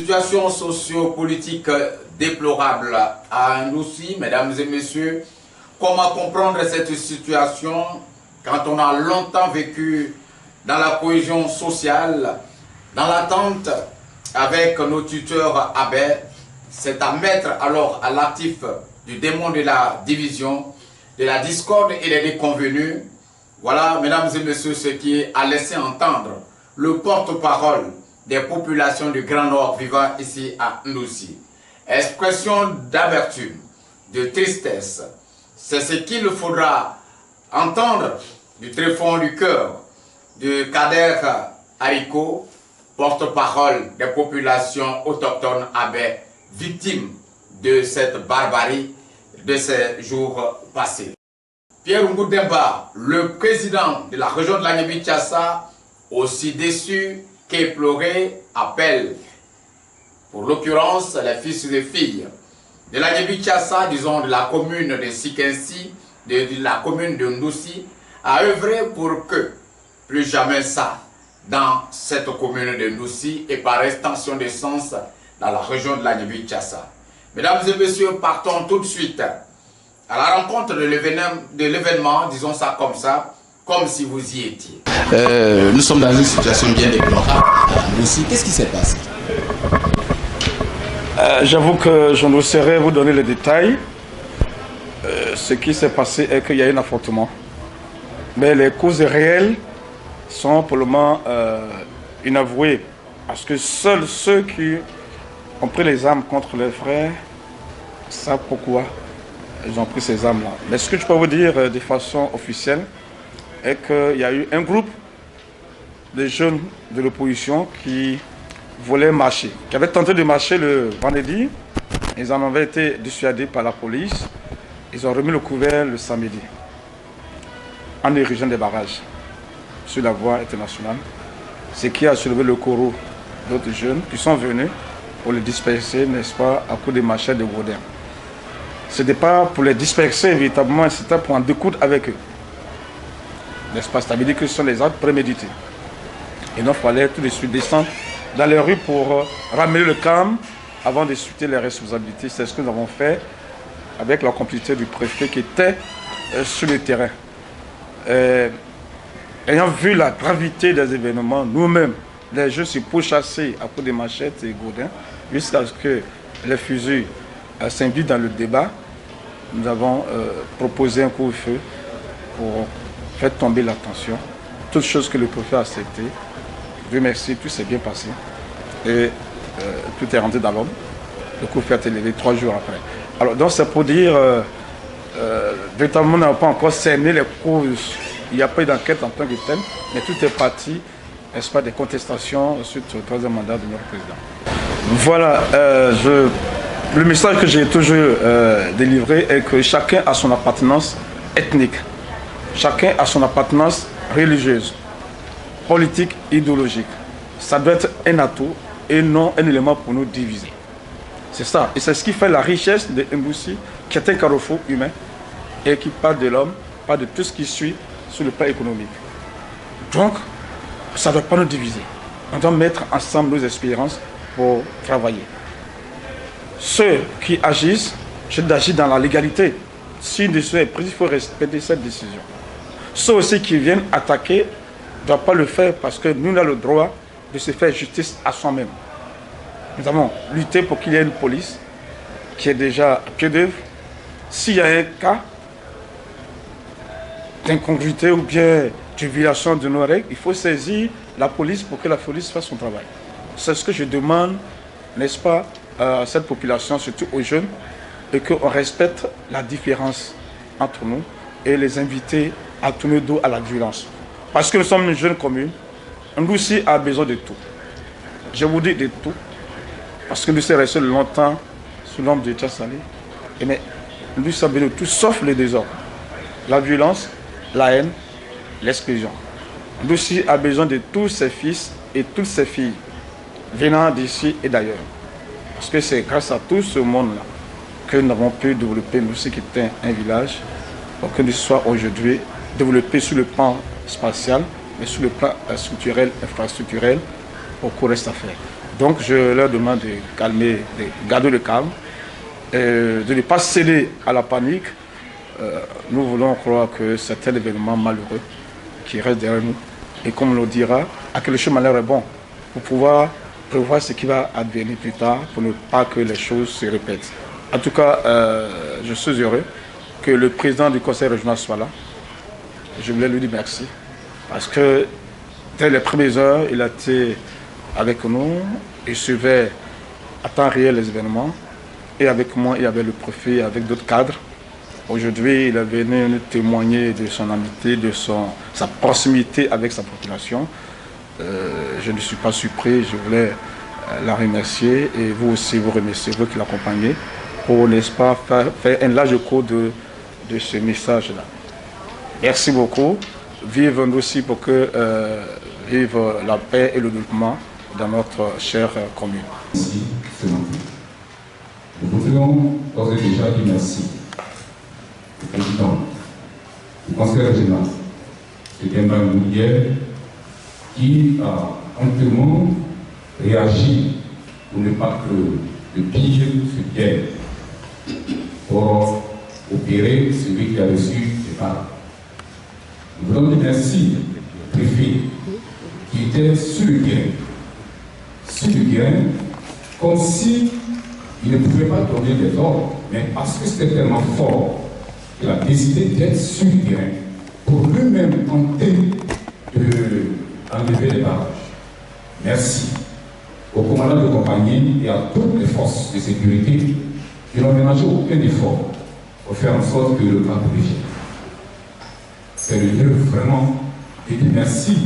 situation socio-politique déplorable à Ndouci, mesdames et messieurs. Comment comprendre cette situation quand on a longtemps vécu dans la cohésion sociale, dans l'attente avec nos tuteurs abbés? C'est à mettre alors à l'actif du démon de la division, de la discorde et des déconvenus. Voilà, mesdames et messieurs, ce qui a laissé entendre le porte-parole des populations du Grand Nord vivant ici à Ndouci. Expression d'amertume, de tristesse, c'est ce qu'il faudra entendre du tréfonds du cœur de Kader Hariko, porte-parole des populations autochtones abbés, victimes de cette barbarie de ces jours passés. Pierre Ngoudemba, le président de la région de la Niébi-Thiassa, aussi déçu qu'éploré, appelle, pour l'occurrence, les fils et filles de la Niébi-Thiassa, disons de la commune de Sikensi, de la commune de Ndouci, à œuvrer pour que plus jamais ça, dans cette commune de Ndouci et par extension de sens dans la région de la Niébi-Thiassa. Mesdames et messieurs, partons tout de suite à la rencontre de l'événement, disons ça, comme si vous y étiez. Nous sommes dans une situation bien déplorable à Ndouci. Qu'est-ce qui s'est passé? J'avoue que je ne saurais vous donner les détails. Ce qui s'est passé est qu'il y a eu un affrontement. Mais les causes réelles sont pour le moment inavouées. Parce que seuls ceux qui ont pris les armes contre les frères savent pourquoi ils ont pris ces armes-là. Mais ce que je peux vous dire de façon officielle est qu'il y a eu un groupe de jeunes de l'opposition qui voulaient marcher, qui avaient tenté de marcher le vendredi. Ils en avaient été dissuadés par la police. Ils ont remis le couvert le samedi en érigeant des barrages sur la voie internationale, ce qui a soulevé le courroux d'autres jeunes qui sont venus pour les disperser, n'est-ce pas, à coup de machettes de Godin. Ce n'était pas pour les disperser véritablement, c'était pour en découdre avec eux. N'est-ce pas? Ça veut dire que ce sont des actes prémédités. Et donc il fallait tout de suite descendre dans les rues pour ramener le calme avant de discuter les responsabilités. C'est ce que nous avons fait avec la complicité du préfet qui était sur le terrain. Ayant vu la gravité des événements, nous-mêmes, les jeux se pourchassaient à coups de machettes et godins, jusqu'à ce que les fusils s'induisent dans le débat. Nous avons proposé un couvre-feu pour faire tomber la tension. Toutes choses que le préfet a acceptées. Dieu merci, tout s'est bien passé. Et tout est rentré dans l'ordre. Le couvre-feu a été levé 3 jours après. Alors, donc c'est pour dire, véritablement, on n'a pas encore cerné les causes. Il n'y a pas eu d'enquête en tant que tel, mais tout est parti, n'est-ce pas, des contestations suite au 3e mandat de notre président. Voilà, le message que j'ai toujours délivré est que chacun a son appartenance ethnique, chacun a son appartenance religieuse, politique, idéologique. Ça doit être un atout et non un élément pour nous diviser. C'est ça, et c'est ce qui fait la richesse de Ndouci, qui est un carrefour humain et qui parle de l'homme, parle de tout ce qui suit sur le plan économique. Donc, ça ne doit pas nous diviser. On doit mettre ensemble nos espérances pour travailler. Ceux qui agissent, c'est d'agir dans la légalité. Si une décision est prise, il faut respecter cette décision. Ceux aussi qui viennent attaquer ne doivent pas le faire parce que nous avons le droit de se faire justice à soi-même. Nous avons lutté pour qu'il y ait une police qui est déjà à pied d'œuvre. S'il y a un cas d'incongruité ou bien de violation de nos règles, il faut saisir la police pour que la police fasse son travail. C'est ce que je demande, n'est-ce pas, à cette population, surtout aux jeunes, et qu'on respecte la différence entre nous et les inviter à tourner dos à la violence. Parce que nous sommes une jeune commune, Ndouci a besoin de tout. Je vous dis de tout, parce que nous sommes restés longtemps sous l'ombre de Tchassalé. Mais Ndouci a besoin de tout, sauf le désordre, la violence, la haine, l'exclusion. Ndouci a besoin de tous ses fils et toutes ses filles, venant d'ici et d'ailleurs. Parce que c'est grâce à tout ce monde-là que nous avons pu développer Ndouci, qui était un village, pour que nous soyons aujourd'hui développés sur le plan spatial, mais sur le plan structurel, infrastructurel, beaucoup reste à faire. Donc je leur demande de calmer, de garder le calme, de ne pas céder à la panique. Nous voulons croire que c'est un événement malheureux qui reste derrière nous. Et comme on le dira, à quel chemin l'air est bon pour pouvoir prévoir ce qui va advenir plus tard pour ne pas que les choses se répètent. En tout cas, je suis heureux que le président du conseil régional soit là. Je voulais lui dire merci parce que dès les premières heures, il a été avec nous, il suivait à temps réel les événements et avec moi, il y avait le préfet avec d'autres cadres. Aujourd'hui, il est venu nous témoigner de son amitié, de sa proximité avec sa population. Je ne suis pas surpris, je voulais la remercier et vous aussi vous remercier, vous qui l'accompagnez, pour, n'est-ce pas, faire un large cours de ce message-là. Merci beaucoup. Vive nous aussi pour que vive la paix et le développement dans notre chère commune. Merci, c'est bon. Nous voudrions d'ores et déjà dire merci au président du conseil régional, c'est Demba Moulier, qui a amplement réagi pour ne pas que le pire se tienne pour opérer celui qui a reçu les balles. Nous voulons dire merci au préfet qui était sur le terrain, comme si il ne pouvait pas donner des ordres, mais parce que c'était tellement fort qu'il a décidé d'être sur le terrain pour lui-même tenter d'enlever les barrages. Merci au commandant de compagnie et à toutes les forces de sécurité qui n'ont ménagé aucun effort pour faire en sorte que le camp revienne. C'est le lieu vraiment de dire merci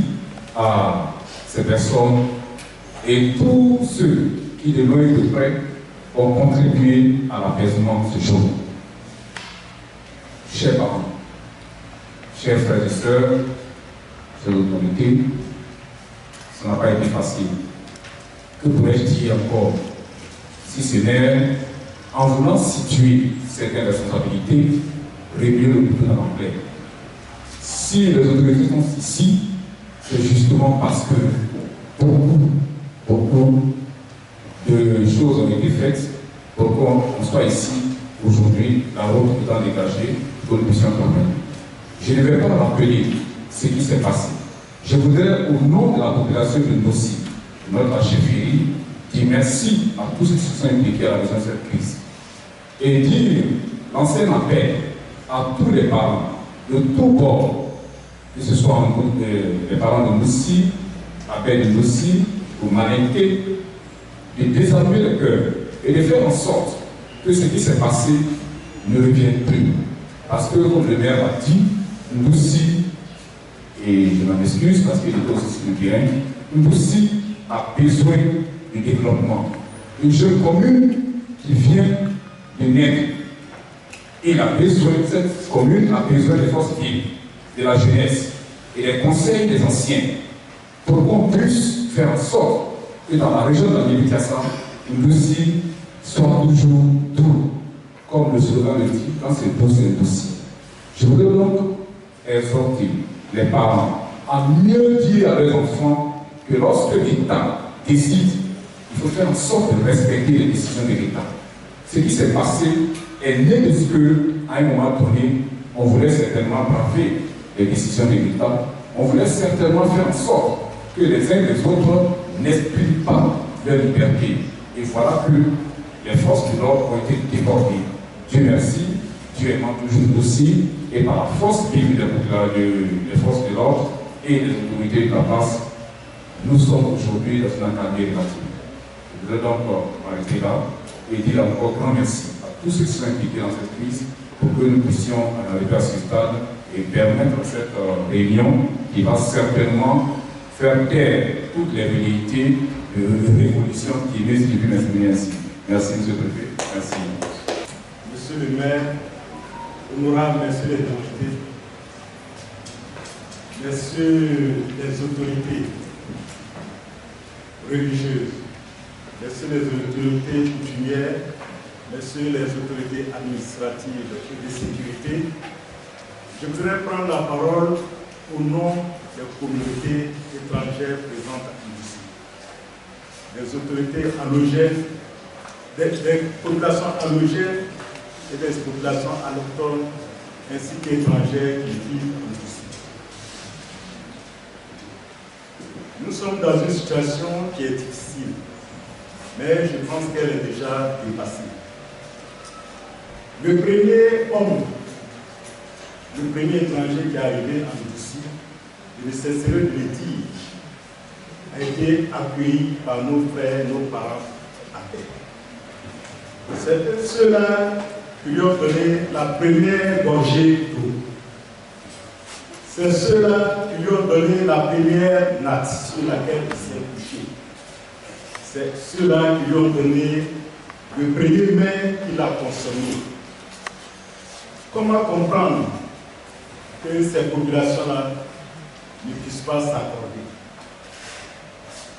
à ces personnes et tous ceux qui, de loin et de près, ont contribué à l'apaisement de ce jour. Chers parents, chers frères et sœurs, chers autorités, ça n'a pas été facile. Que pourrais-je dire encore, si ce n'est en voulant situer certaines responsabilités, réduire le couteau dans l'emploi. Si les autorités sont ici, c'est justement parce que beaucoup de choses ont été faites pour qu'on soit ici aujourd'hui, la route étant dégagée, pour que nous puissions comprendre. Je ne vais pas rappeler ce qui s'est passé. Je voudrais, au nom de la population de Nossi, de notre chefferie, dire merci à tous ceux qui se sont impliqués à la raison de cette crise. Et dire, lancer un appel à tous les parents de tous bords, que ce soit les parents de Nossi, appel de Nossi, ou Malinké, de désarmer le cœur et de faire en sorte que ce qui s'est passé ne revienne plus. Parce que, comme le maire a dit, nous aussi, et je m'en excuse parce qu'il est aussi sur le terrain, nous aussi a besoin de développement. Une jeune commune qui vient de naître. Et cette commune a besoin des forces vives, de la jeunesse et des conseils des anciens pour qu'on puisse faire en sorte que dans la région de la Mébikassa, nous aussi soyons toujours doux, comme le slogan le dit, quand c'est doux, c'est douce. Je voudrais donc exhorter les parents à mieux dire à leurs enfants que lorsque l'État décide, il faut faire en sorte de respecter les décisions de l'État. Ce qui s'est passé est né de ce qu'à un moment donné, on voulait certainement braver les décisions de l'État. On voulait certainement faire en sorte que les uns et les autres n'expriment pas leur liberté. Et voilà que les forces de l'ordre ont été débordées. Dieu merci, Dieu aimant toujours aussi, et par la force vive des forces de l'ordre et des autorités de la place, nous sommes aujourd'hui dans une académie relative. Je voudrais donc m'arrêter là et dire encore grand merci à tous ceux qui sont impliqués dans cette crise pour que nous puissions arriver à ce stade et permettre cette réunion qui va certainement faire taire toutes les velléités de révolution qui risquent de m'exprimer ainsi. Merci, M. le Préfet. Merci. Monsieur le maire, honorable messieurs les députés, messieurs les autorités religieuses, messieurs les autorités coutumières, messieurs les autorités administratives et de sécurité, je voudrais prendre la parole au nom des communautés étrangères présentes ici. des autorités allogènes, des populations allogènes et des populations allochtones, ainsi qu'étrangères qui vivent en Russie. Nous sommes dans une situation qui est difficile, mais je pense qu'elle est déjà dépassée. Le premier homme, le premier étranger qui est arrivé en Russie, je ne cesserai de le dire, a été accueilli par nos frères, nos parents à paix. C'est ceux-là qui lui ont donné la première gorgée d'eau. C'est ceux-là qui lui ont donné la première natte sur laquelle il s'est couché. C'est ceux-là qui lui ont donné le premier mets qu'il a consommé. Comment comprendre que ces populations-là ne puissent pas s'accorder?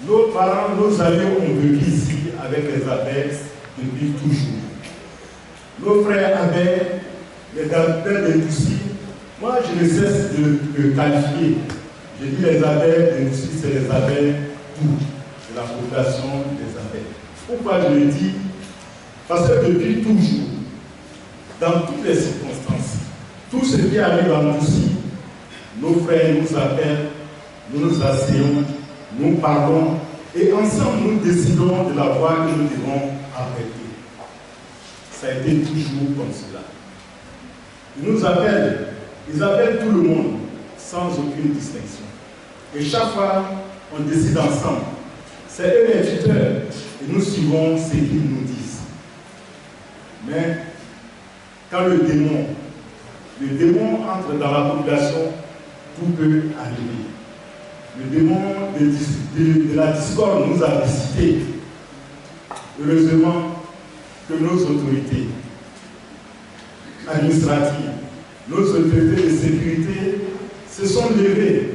Nos parents, nos amis ont vécu ici avec les abeilles depuis toujours. Nos frères avaient les abeilles d'industrie. Moi, je ne cesse de qualifier. Je dis les abeilles d'industrie, c'est les abeilles de la population des abeilles. Pourquoi je le dis? Parce que depuis toujours, dans toutes les circonstances, tout ce qui arrive en Russie, nos frères nous appellent, nous nous asseyons, nous parlons, et ensemble nous décidons de la voie que nous devons arrêter. Ça a été toujours comme cela. Ils nous appellent, ils appellent tout le monde, sans aucune distinction. Et chaque fois, on décide ensemble. C'est eux les tuteurs, et nous suivons ce qu'ils nous disent. Mais, quand le démon entre dans la population, tout peut arriver. Le démon de la discorde nous a visités. Heureusement que nos autorités administratives, nos autorités de sécurité se sont levées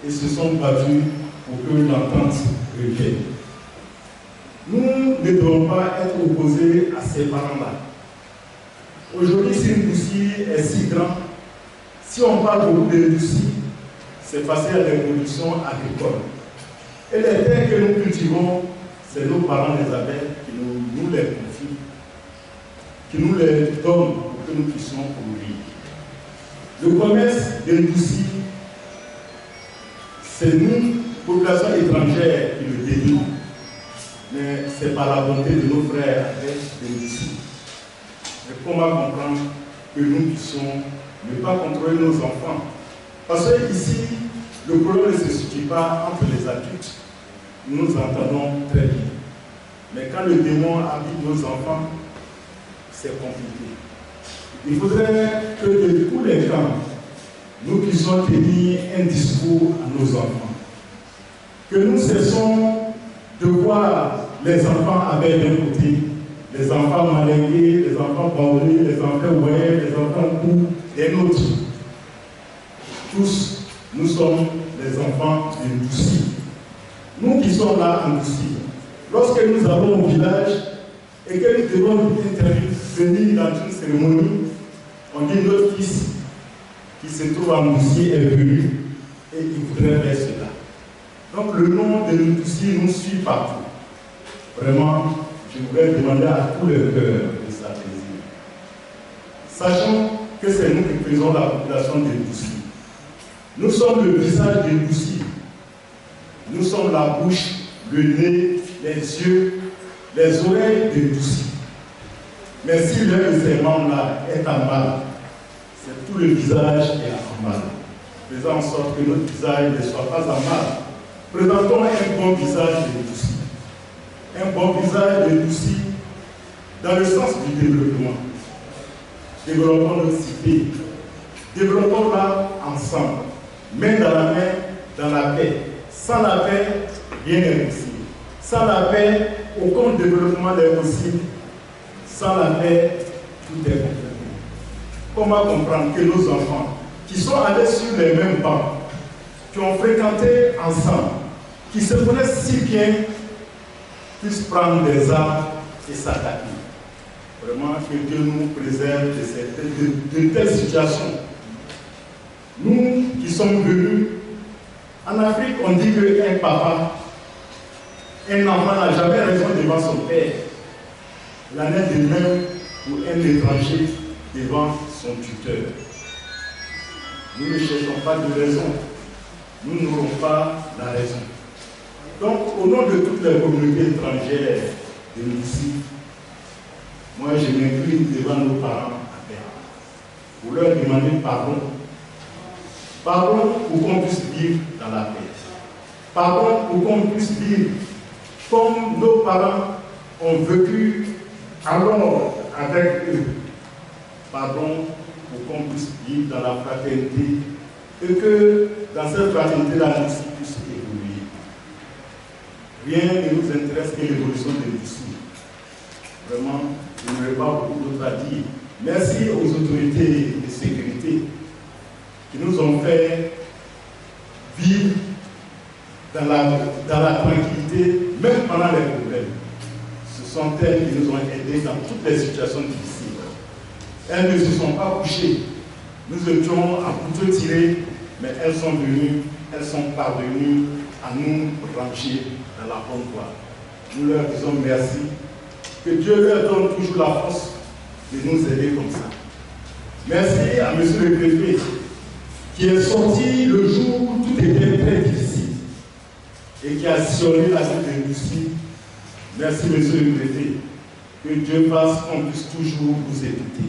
et se sont battues pour que l'entente revienne. Nous ne devons pas être opposés à ces parents-là. Aujourd'hui, si une Russie est si grande, si on parle beaucoup de Russie, c'est facile à des productions agricoles. Et les terres que nous cultivons, c'est nos parents les abeilles qui nous les confient, qui nous les donnent pour que nous puissions produire. Le commerce d'industrie, c'est nous, population étrangère, qui le dénouons. Mais c'est par la volonté de nos frères avec l'industrie. Mais comment comprendre que nous puissions ne pas contrôler nos enfants? Parce que ici, le problème ne se situe pas entre les adultes. Nous nous entendons très bien. Mais quand le démon habite nos enfants, c'est compliqué. Il faudrait que de tous les camps, nous puissions tenir un discours à nos enfants. Que nous cessons de voir les enfants avec d'un côté, les enfants malingués, les enfants baoulés, les enfants ouais, les enfants courts, et l'autre. Tous, nous sommes les enfants de Russie. Nous qui sommes là en Russie, lorsque nous allons au village et que nous devons intervenir dans une cérémonie, on dit notre fils qui se trouve en Russie est venu et il voudrait faire cela. Donc le nom de Russie nous suit partout. Vraiment, je voudrais demander à tous les cœurs de s'apaiser. Sachant que c'est nous qui faisons la population de Russie. Nous sommes le visage de Russie. Nous sommes la bouche, le nez, les yeux, les oreilles de Russie. Mais si l'un de ces membres-là est en mal, c'est tout le visage qui est en mal. Faisons en sorte que notre visage ne soit pas en mal. Présentons un bon visage de Russie. Un bon visage de Russie dans le sens du développement. Développons notre cité. Développons-la ensemble. Main dans la main, dans la paix. Sans la paix, rien n'est possible. Sans la paix, aucun développement n'est possible. Sans la paix, tout est possible. Comment comprendre que nos enfants, qui sont allés sur les mêmes bancs, qui ont fréquenté ensemble, qui se connaissent si bien, puissent prendre des armes et s'attaquer? Vraiment, que Dieu nous préserve de telles situations. Nous qui sommes venus, en Afrique, on dit qu'un papa Un enfant n'a jamais raison devant son père. Il en est de même pour un étranger devant son tuteur. Nous ne cherchons pas de raison. Nous n'aurons pas la raison. Donc, au nom de toutes les communautés étrangères de Moussi, moi je m'incline devant nos parents à terre pour leur demander pardon. Pardon pour qu'on puisse vivre dans la paix. Pardon pour qu'on puisse vivre comme nos parents ont vécu alors avec eux. Pardon pour qu'on puisse vivre dans la fraternité et que dans cette fraternité-là, nous puisse évoluer. Rien ne nous intéresse que l'évolution de l'issue. Vraiment, je n'aurai pas beaucoup d'autres à dire. Merci aux autorités de sécurité qui nous ont fait vivre dans la tranquillité, même pendant les problèmes. Ce sont elles qui nous ont aidés dans toutes les situations difficiles. Elles ne se sont pas couchées. Nous étions à couteau tiré, mais elles sont venues, elles sont parvenues à nous ranger dans la bonne voie. Nous leur disons merci. Que Dieu leur donne toujours la force de nous aider comme ça. Merci à M. le préfet qui est sorti le jour où tout était très difficile et qui a sillonné la ville de Moussi. Merci M. le préfet. Que Dieu fasse qu'on puisse toujours vous écouter.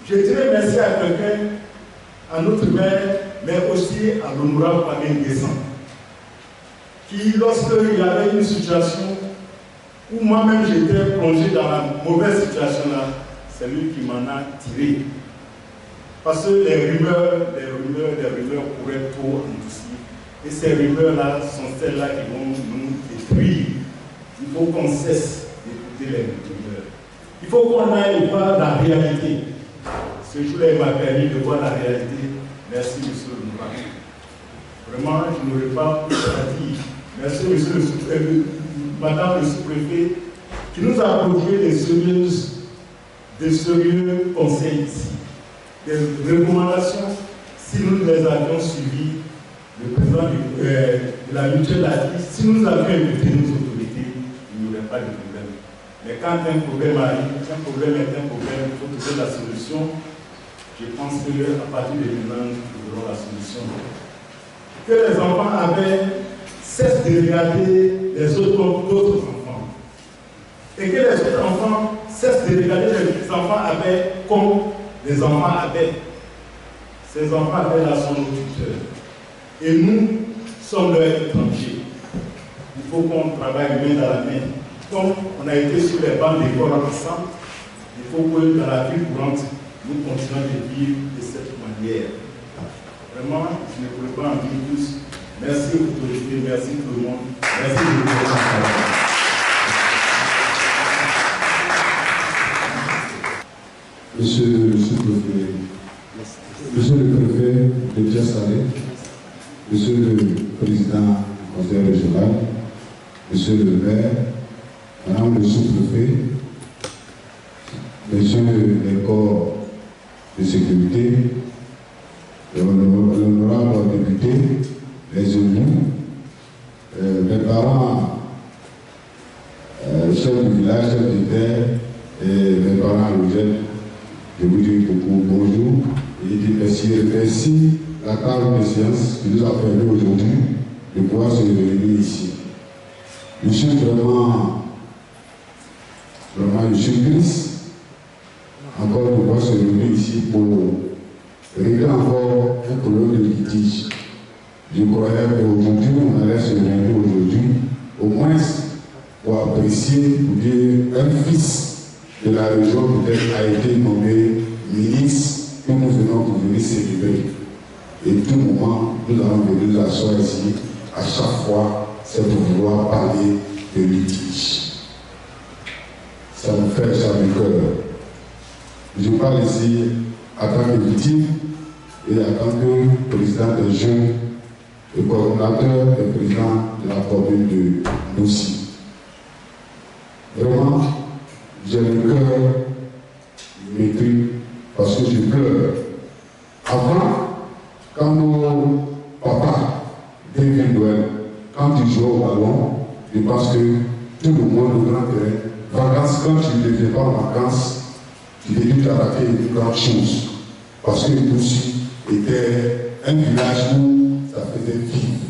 Je dirais merci à quelqu'un, à notre maire, mais aussi à l'honorable Pamin Guessan, qui, lorsqu'il y avait une situation où moi-même j'étais plongé dans la mauvaise situation là, c'est lui qui m'en a tiré. Parce que les rumeurs couraient trop en Moussi. Et ces rumeurs-là sont celles-là qui vont nous détruire. Il faut qu'on cesse d'écouter les rumeurs. Il faut qu'on aille voir la réalité. Ce jour-là, il m'a permis de voir la réalité. Merci, monsieur le maire. Vraiment, je n'aurais pas plus à dire. Merci, monsieur le sous-préfet, madame le sous-préfet, qui nous a produit des sérieux conseils ici. Des recommandations, si nous les avions suivies, le président de la mutuelle a dit, si nous avions écouté nos autorités, il n'y aurait pas de problème. Mais quand un problème arrive, un problème est un problème, il faut trouver la solution. Je pense qu'à partir de maintenant, nous trouverons la solution. Que les enfants cessent de regarder les autres comme d'autres enfants. Et que les autres enfants cessent de regarder les enfants comme les enfants abeilles. Ces enfants abeilles-là sont nos tuteurs. Et nous sommes leurs étrangers. Il faut qu'on travaille main dans la main. Comme on a été sur les bancs d'école ensemble, il faut que dans la vie courante, nous continuons de vivre de cette manière. Vraiment, je ne pourrais pas en dire plus. Merci aux autorités, merci tout le monde. Merci de votre travail. Monsieur le préfet de Diassalé, Monsieur le président du conseil régional, Monsieur le maire, Madame le sous-préfet, Monsieur les corps de sécurité, l'honorable député, les élus, mes parents, chefs du village, chefs du terre, et mes parents logés, je vous dis beaucoup bonjour et merci la table de séance qui nous a permis aujourd'hui de pouvoir se réunir ici. Je suis vraiment je suis triste encore de pouvoir se réunir ici pour régler encore un problème de litige. Je croyais qu'aujourd'hui, on allait se réunir aujourd'hui, au moins pour apprécier, pour dire un fils de la région peut-être a été nommé ministre que nous venons pour venir célébrer. Et tout moment, nous allons venir nous asseoir ici. À chaque fois, c'est pour vouloir parler de litige. Ça me fait jamais cœur. Je parle ici en tant que victime et en tant que président des jeunes et coordonnateur et président de la commune de Moussi. Vraiment, j'ai le cœur maîtris parce que je pleure. Avant, quand nos papas, David Noël, quand ils jouaient au ballon, je pense quand tu ne devais pas en vacances, tu devais dû t'arrêter une grande chose. Parce que Boussi était un village où ça faisait vivre.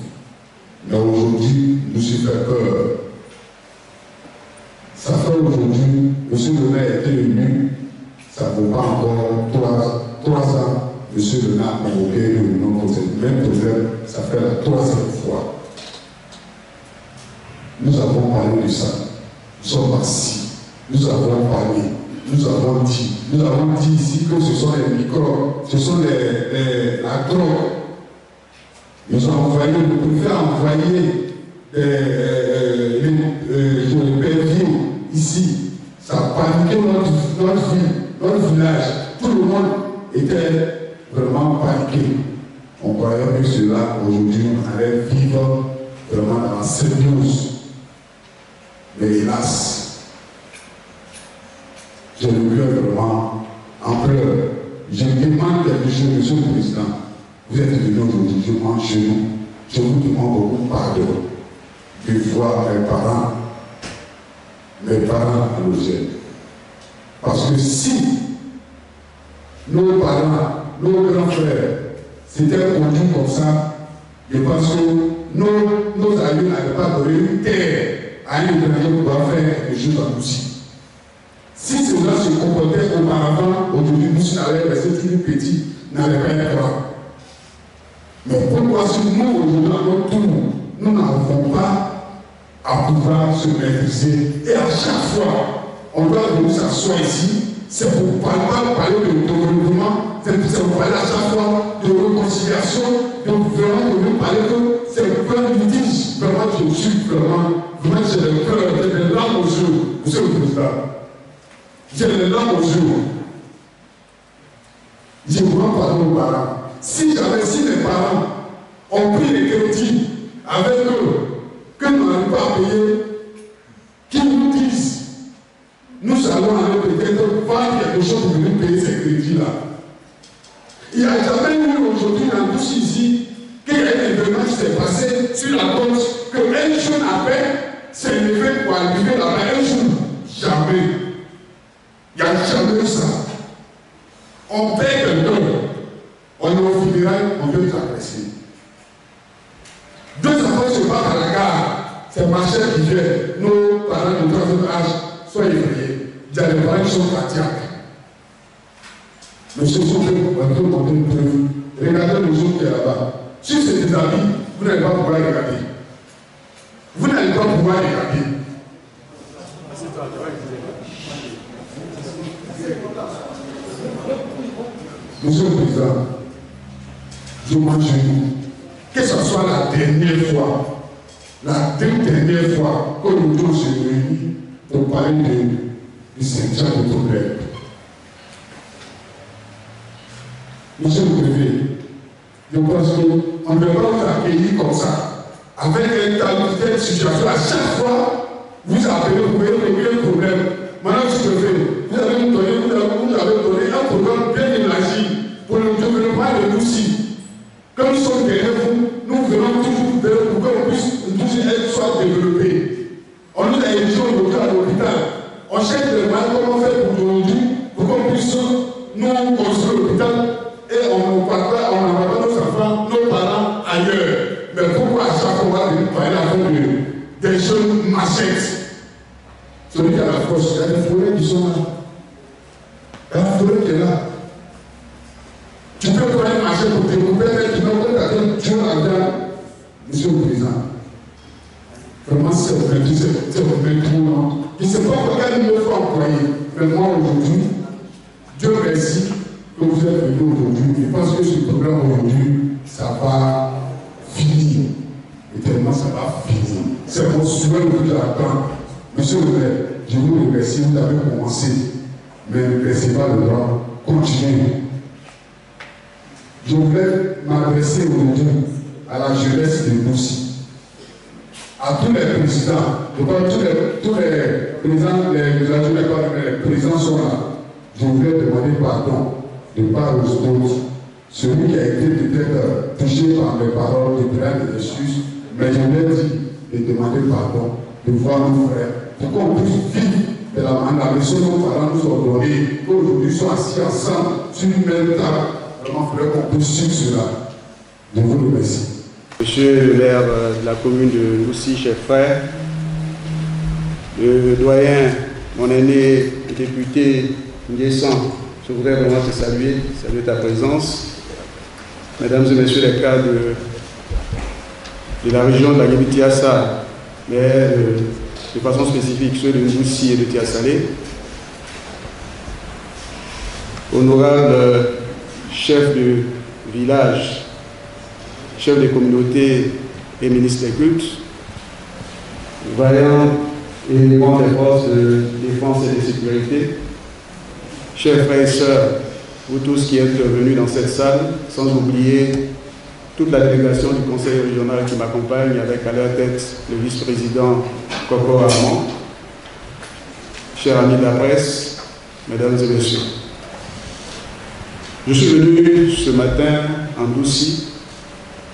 Mais aujourd'hui, nous s'est fait peur. Ça fait aujourd'hui, M. le maire a été élu, ça ne vaut pas encore 3 ans, M. le maire a convoqué une réunion pour cette même problème, ça fait la 3e fois. Nous avons parlé de ça, nous sommes assis, nous avons parlé, nous avons dit ici que ce sont les microbes, ce sont la drogue. Nous avons envoyé, nous préférons envoyer les pervers ici. Ça a paniqué notre village. Tout le monde était vraiment paniqué. On croyait que cela, aujourd'hui, on allait vivre vraiment dans la symbiose. Mais hélas, je le pleure vraiment en pleurs. Je demande quelque chose, Monsieur le Président. Vous êtes venu aujourd'hui, je mange chez nous. Je vous demande beaucoup pardon de voir mes parents à l'objet. Parce que si nos parents, nos grands frères s'étaient conduits comme ça, je pense que nos amis n'avaient pas donné une terre à un étranger pour pouvoir faire quelque chose en Boussi. Si cela se comportait auparavant, aujourd'hui, Boussi n'allait rester toujours petit, n'allait pas être grand. Mais pourquoi si nous, aujourd'hui, à notre tour, nous n'arrivons pas à pouvoir se maîtriser et à chaque fois, on doit venir s'asseoir ici, c'est pour parler de développement, c'est pour parler à chaque fois de réconciliation, donc vraiment de nous parler que c'est plein de litiges, vraiment je suis vraiment j'ai le cœur, j'ai les larmes aux yeux, Monsieur le Président. J'ai les larmes aux yeux. Je vous rends pardon aux parents. Si mes parents ont pris les crédits avec eux, que nous n'arrivons pas à payer, qu'ils nous disent, nous allons aller peut-être faire quelque chose pour venir payer ces crédits-là. Il n'y a jamais eu aujourd'hui dans tous ici qu'il y a un événement qui s'est passé sur la côte, qu'un jeune appelle, s'est levé pour arriver là-bas un jour. Jamais. Il n'y a jamais eu ça. On paie quelqu'un, on est au funérail, on veut nous apprécier. 2 enfants se battent à la gare, c'est ma chère qui vient, nos parents de 3e âge sont effrayés. Il y a des parents qui sont cardiaques. Monsieur Sophie, on peut monter une preuve. Regardez le jour qui est là-bas. Si c'est des amis, vous n'allez pas pouvoir regarder. Vous n'allez pas pouvoir regarder. Monsieur le Président, je mange que ce soit la dernière fois, la dernière fois que nous tous se réunissons pour parler du Saint-Jean de problème. Monsieur le Préfet, je pense qu'on ne peut pas vous accueillir comme ça. Avec telle situation, à chaque fois, vous appelez, vous pouvez régler un problème. Madame le Préfet, vous avez donné un programme bien élargi pour le développement de Boussi. Comme nous sommes derrière vous, nous venons toujours vers pour qu'on puisse toujours soit développé. On nous a éligés aujourd'hui à l'hôpital. On cherche le mal comment faire pour aujourd'hui, pour qu'on puisse nous construire l'hôpital et on n'envoie pas nos enfants, nos parents ailleurs. Mais pourquoi à chaque fois on va venir parler avant des jeunes machettes? Celui qui a la force, il y a des forêts qui sont là. Il y a la forêt qui est là. Tu peux prendre un marché pour te couper, mais tu n'as pas Dieu là-dedans. Monsieur le Président, vraiment c'est vraiment trop long. Je ne sais pas pourquoi il me faut employer, mais moi aujourd'hui, Dieu merci que vous êtes venus aujourd'hui. Je pense que ce programme aujourd'hui, ça va finir. Et tellement ça va finir. C'est mon souhait le plus important. Monsieur le maire, je vous remercie, vous avez commencé, mais ne laissez pas le droit. Continuez. Je voulais m'adresser aujourd'hui à la jeunesse de Boussi, à tous les présidents, je crois que tous les présidents, les présidents sont là. Je voulais demander pardon de part aux autres, celui qui a été peut-être touché par mes paroles, de prendre des excuses, mais je voulais dire de demander pardon, de voir nos frères, pour qu'on puisse vivre de la mission que nos parents nous ont donnée, qu'aujourd'hui sont assis ensemble sur une même table. Vraiment, il faudrait qu'on puisse suivre cela. Je vous remercie. Monsieur le maire de la commune de Ndouci, chers frères, le doyen, mon aîné, le député Nguessan, je voudrais vraiment te saluer ta présence. Mesdames et messieurs les cadres de la région de la Guinée-Tiassa, mais de façon spécifique ceux de Ndouci et de Tiassalé, honorable chef de village, chef des communautés et ministre des cultes, vaillants éléments des forces de défense et de sécurité, chers frères et sœurs, vous tous qui êtes venus dans cette salle, sans oublier toute la délégation du conseil régional qui m'accompagne, avec à leur tête le vice-président Coco Armand, chers amis de la presse, mesdames et messieurs. Je suis venu ce matin en Ndouci,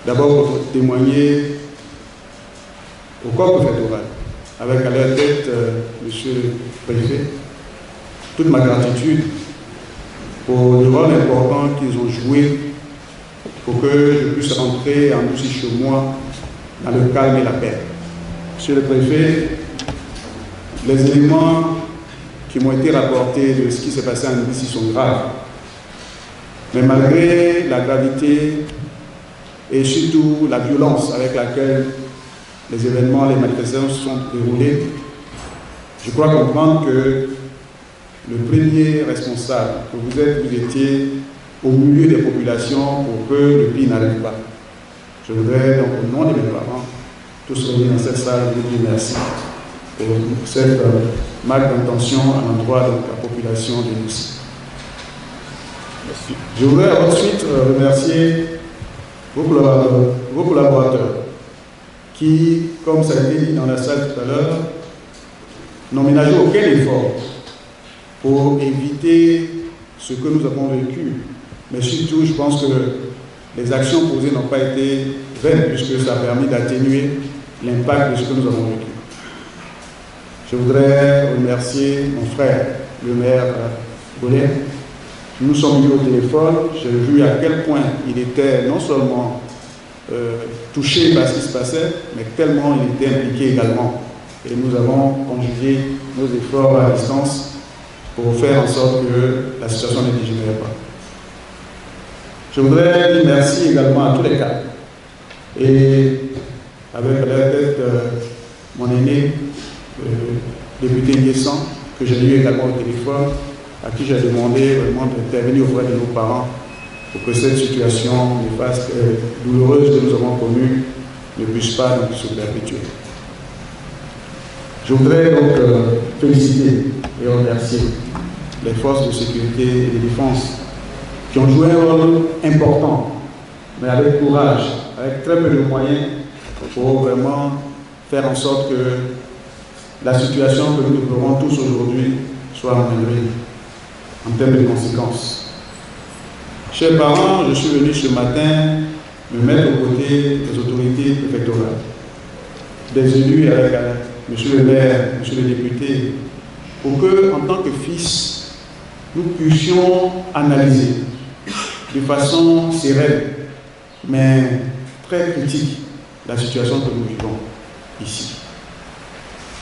d'abord pour témoigner au corps préfectoral, avec à leur tête monsieur le préfet, toute ma gratitude pour le rôle important qu'ils ont joué pour que je puisse rentrer en Ndouci chez moi dans le calme et la paix. Monsieur le préfet, les éléments qui m'ont été rapportés de ce qui s'est passé en Ndouci sont graves. Mais malgré la gravité et surtout la violence avec laquelle les événements, les manifestations se sont déroulés, je crois comprendre que le premier responsable que vous êtes, vous étiez au milieu des populations pour que le pire n'arrive pas. Je voudrais donc au nom de mes parents, tous réunis dans cette salle, vous dire merci pour cette marque d'intention à l'endroit de la population de Ndouci. Je voudrais ensuite remercier vos collaborateurs qui, comme ça a été dit dans la salle tout à l'heure, n'ont ménagé aucun effort pour éviter ce que nous avons vécu. Mais surtout, je pense que les actions posées n'ont pas été vaines, puisque ça a permis d'atténuer l'impact de ce que nous avons vécu. Je voudrais remercier mon frère, le maire Bollet. Nous sommes venus au téléphone, j'ai vu à quel point il était non seulement touché par ce qui se passait, mais tellement il était impliqué également. Et nous avons conjugué nos efforts à distance pour faire en sorte que la situation ne dégénère pas. Je voudrais dire merci également à tous les cadres. Et avec la tête mon aîné, le député Nguessan, que j'ai eu également au téléphone, à qui j'ai demandé vraiment d'intervenir auprès de nos parents pour que cette situation néfaste, douloureuse que nous avons connue ne puisse pas se perpétuer. Je voudrais donc féliciter et remercier les forces de sécurité et de défense qui ont joué un rôle important, mais avec courage, avec très peu de moyens pour vraiment faire en sorte que la situation que nous déplorons tous aujourd'hui soit améliorée en termes de conséquences. Chers parents, je suis venu ce matin me mettre aux côtés des autorités préfectorales, des élus avec monsieur le maire, monsieur le député, pour que, en tant que fils, nous puissions analyser de façon sereine, mais très critique, la situation que nous vivons ici.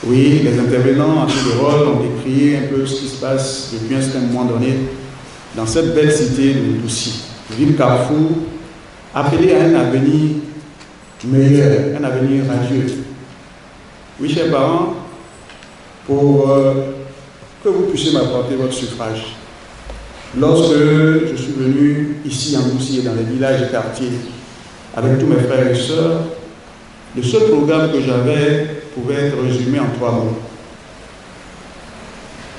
Oui, les intervenants en tout de rôle ont décrit un peu ce qui se passe depuis un certain moment donné dans cette belle cité de Ndouci, ville carrefour, appelée à un avenir meilleur, un avenir radieux. Oui, chers parents, pour que vous puissiez m'apporter votre suffrage. Lorsque je suis venu ici en Ndouci et dans les villages et quartiers avec tous mes frères et sœurs, le seul programme que j'avais pouvait être résumé en 3 mots.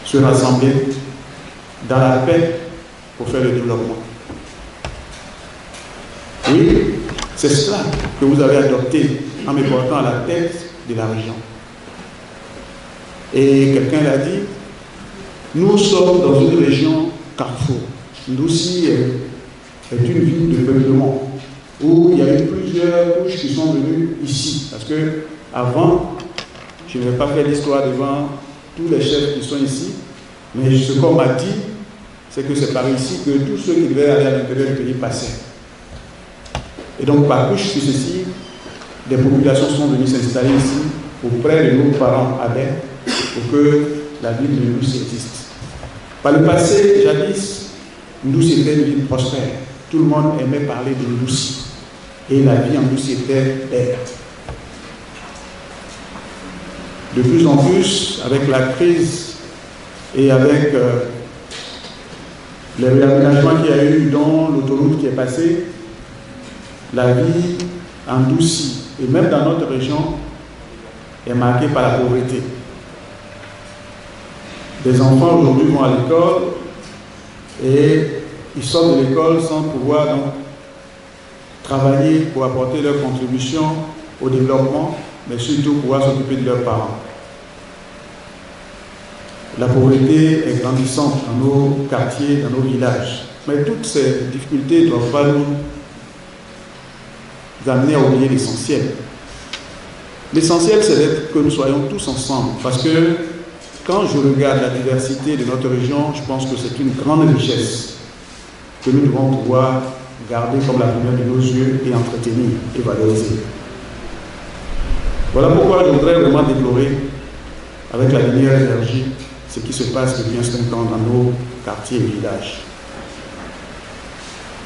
Se rassembler dans la paix pour faire le développement. Oui, c'est cela que vous avez adopté en me portant à la tête de la région. Et quelqu'un l'a dit, nous sommes dans une région carrefour. Ndouci est une ville de peuplement où il y a eu plusieurs couches qui sont venues ici. Parce que avant, je ne vais pas faire l'histoire devant tous les chefs qui sont ici, mais ce qu'on m'a dit, c'est que c'est par ici que tous ceux qui devaient aller à l'intérieur du pays passaient. Et donc, par couche successive, des populations sont venues s'installer ici auprès de nos parents adeptes pour que la ville de Ndouci existe. Par le passé, jadis, Ndouci était une ville prospère. Tout le monde aimait parler de Ndouci. Et la vie en Ndouci était belle. De plus en plus, avec la crise et avec les réaménagements qu'il y a eu dans l'autoroute qui est passée, la vie en Ndouci et même dans notre région est marquée par la pauvreté. Des enfants aujourd'hui vont à l'école et ils sortent de l'école sans pouvoir donc travailler pour apporter leur contribution au développement, mais surtout pouvoir s'occuper de leurs parents. La pauvreté est grandissante dans nos quartiers, dans nos villages. Mais toutes ces difficultés ne doivent pas nous amener à oublier l'essentiel. L'essentiel, c'est que nous soyons tous ensemble, parce que quand je regarde la diversité de notre région, je pense que c'est une grande richesse que nous devons pouvoir garder comme la lumière de nos yeux et entretenir et valoriser. Voilà pourquoi je voudrais vraiment déplorer avec la dernière énergie ce qui se passe depuis un certain temps dans nos quartiers et villages.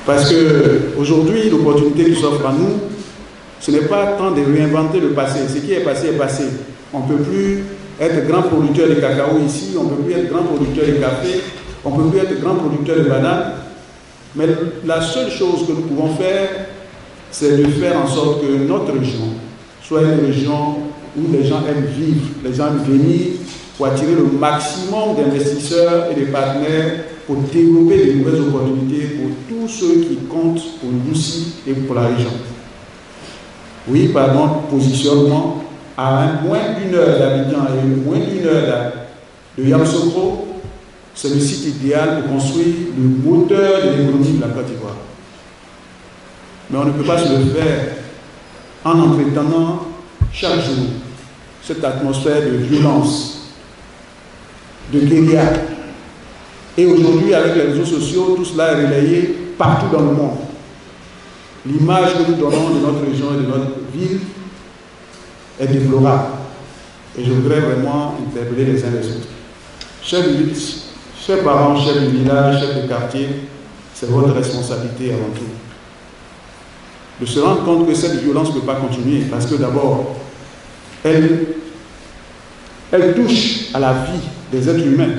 Parce qu'aujourd'hui, l'opportunité qui s'offre à nous, ce n'est pas tant de réinventer le passé. Ce qui est passé est passé. On ne peut plus être grand producteur de cacao ici, on ne peut plus être grand producteur de café, on ne peut plus être grand producteur de bananes. Mais la seule chose que nous pouvons faire, c'est de faire en sorte que notre région soit une région où les gens aiment vivre, les gens aiment venir pour attirer le maximum d'investisseurs et de partenaires pour développer de nouvelles opportunités pour tous ceux qui comptent pour Ndouci et pour la région. Oui, par notre positionnement, à moins d'une heure d'Abidjan et moins d'une heure de Yamoussoukro, c'est le site idéal pour construire le moteur de l'économie de la Côte d'Ivoire. Mais on ne peut pas se le faire en entretenant chaque jour cette atmosphère de violence, de guérilla. Et aujourd'hui, avec les réseaux sociaux, tout cela est relayé partout dans le monde. L'image que nous donnons de notre région et de notre ville est déplorable. Et je voudrais vraiment interpeller les uns les autres. Chers parents, chefs de village, chefs de quartier, c'est votre responsabilité avant tout. De se rendre compte que cette violence ne peut pas continuer, parce que d'abord, elle touche à la vie des êtres humains.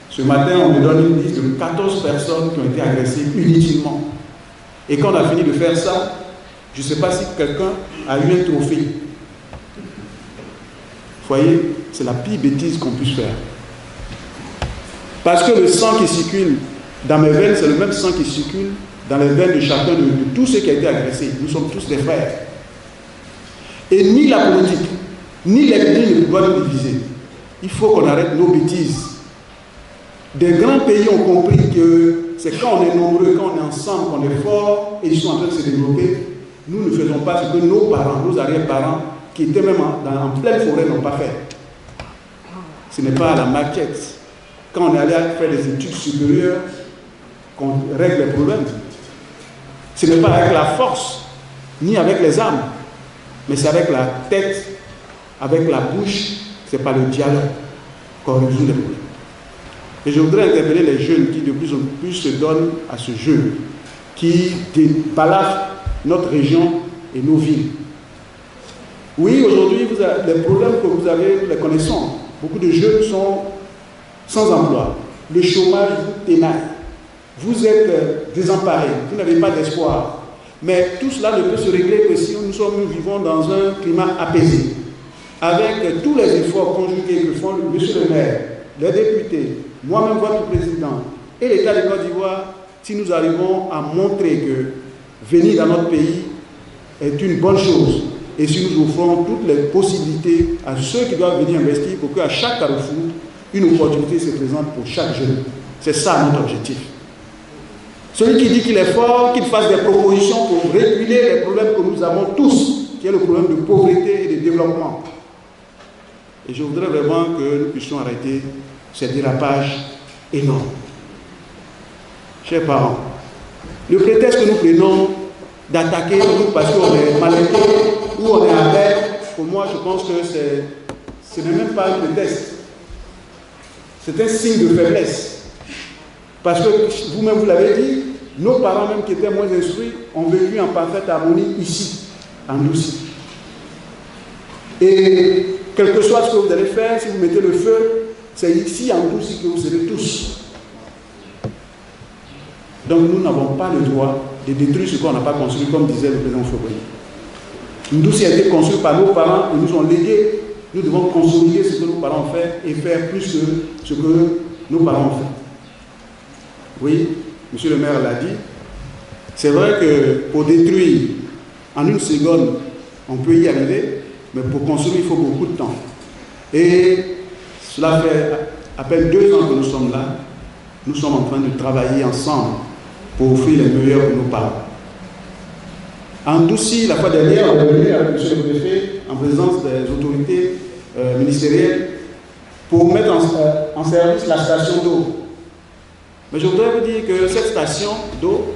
Ce matin, on me donne une liste de 14 personnes qui ont été agressées inutilement. Et quand on a fini de faire ça, je ne sais pas si quelqu'un a eu un trophée. Vous voyez, c'est la pire bêtise qu'on puisse faire. Parce que le sang qui circule dans mes veines, c'est le même sang qui circule dans les veines de chacun de tous ceux qui ont été agressés. Nous sommes tous des frères. Et ni la politique, ni l'ethnie ne doivent nous diviser. Il faut qu'on arrête nos bêtises. Des grands pays ont compris que c'est quand on est nombreux, quand on est ensemble, qu'on est fort, et ils sont en train de se développer. Nous ne faisons pas ce que nos parents, nos arrière-parents, qui étaient même en pleine forêt, n'ont pas fait. Ce n'est pas à la maquette, quand on est allé faire des études supérieures, qu'on règle les problèmes. Ce n'est pas avec la force, ni avec les armes, mais c'est avec la tête, avec la bouche, c'est par le dialogue qu'on résout les problèmes. Et je voudrais interpeller les jeunes qui de plus en plus se donnent à ce jeu, qui balafrent notre région et nos villes. Oui, aujourd'hui, les problèmes que vous avez, nous les connaissons. Beaucoup de jeunes sont sans emploi. Le chômage vous ténaille. Vous êtes désemparés, vous n'avez pas d'espoir. Mais tout cela ne peut se régler que si nous vivons dans un climat apaisé. Avec tous les efforts conjugués que font monsieur le maire, les députés, moi-même votre président et l'État de Côte d'Ivoire, si nous arrivons à montrer que venir dans notre pays est une bonne chose, et si nous offrons toutes les possibilités à ceux qui doivent venir investir pour qu'à chaque carrefour, une opportunité se présente pour chaque jeune. C'est ça notre objectif. Celui qui dit qu'il est fort, qu'il fasse des propositions pour réguler les problèmes que nous avons tous, qui est le problème de pauvreté et de développement. Et je voudrais vraiment que nous puissions arrêter ces dérapages énormes. Chers parents, le prétexte que nous prenons d'attaquer parce qu'on est malinqué ou on est avec, pour moi, je pense que ce n'est même pas un prétexte. C'est un signe de faiblesse. Parce que vous-même, vous l'avez dit, nos parents, même qui étaient moins instruits, ont vécu en parfaite harmonie ici, en Ndouci. Et quel que soit ce que vous allez faire, si vous mettez le feu, c'est ici en Ndouci que vous serez tous. Donc nous n'avons pas le droit de détruire ce qu'on n'a pas construit, comme disait le président Foucault. Ndouci a été construit par nos parents, ils nous ont légué. Nous devons consolider ce que nos parents ont fait et faire plus que ce que nos parents ont fait. Oui, monsieur le maire l'a dit. C'est vrai que pour détruire en une seconde, on peut y arriver, mais pour construire, il faut beaucoup de temps. Et cela fait à peine 2 ans que nous sommes là. Nous sommes en train de travailler ensemble pour offrir les meilleurs pour nos parents. En Ndouci, la fois dernière, on est venu avec M. le préfet en présence des autorités ministérielles pour mettre en service la station d'eau. Mais je voudrais vous dire que cette station d'eau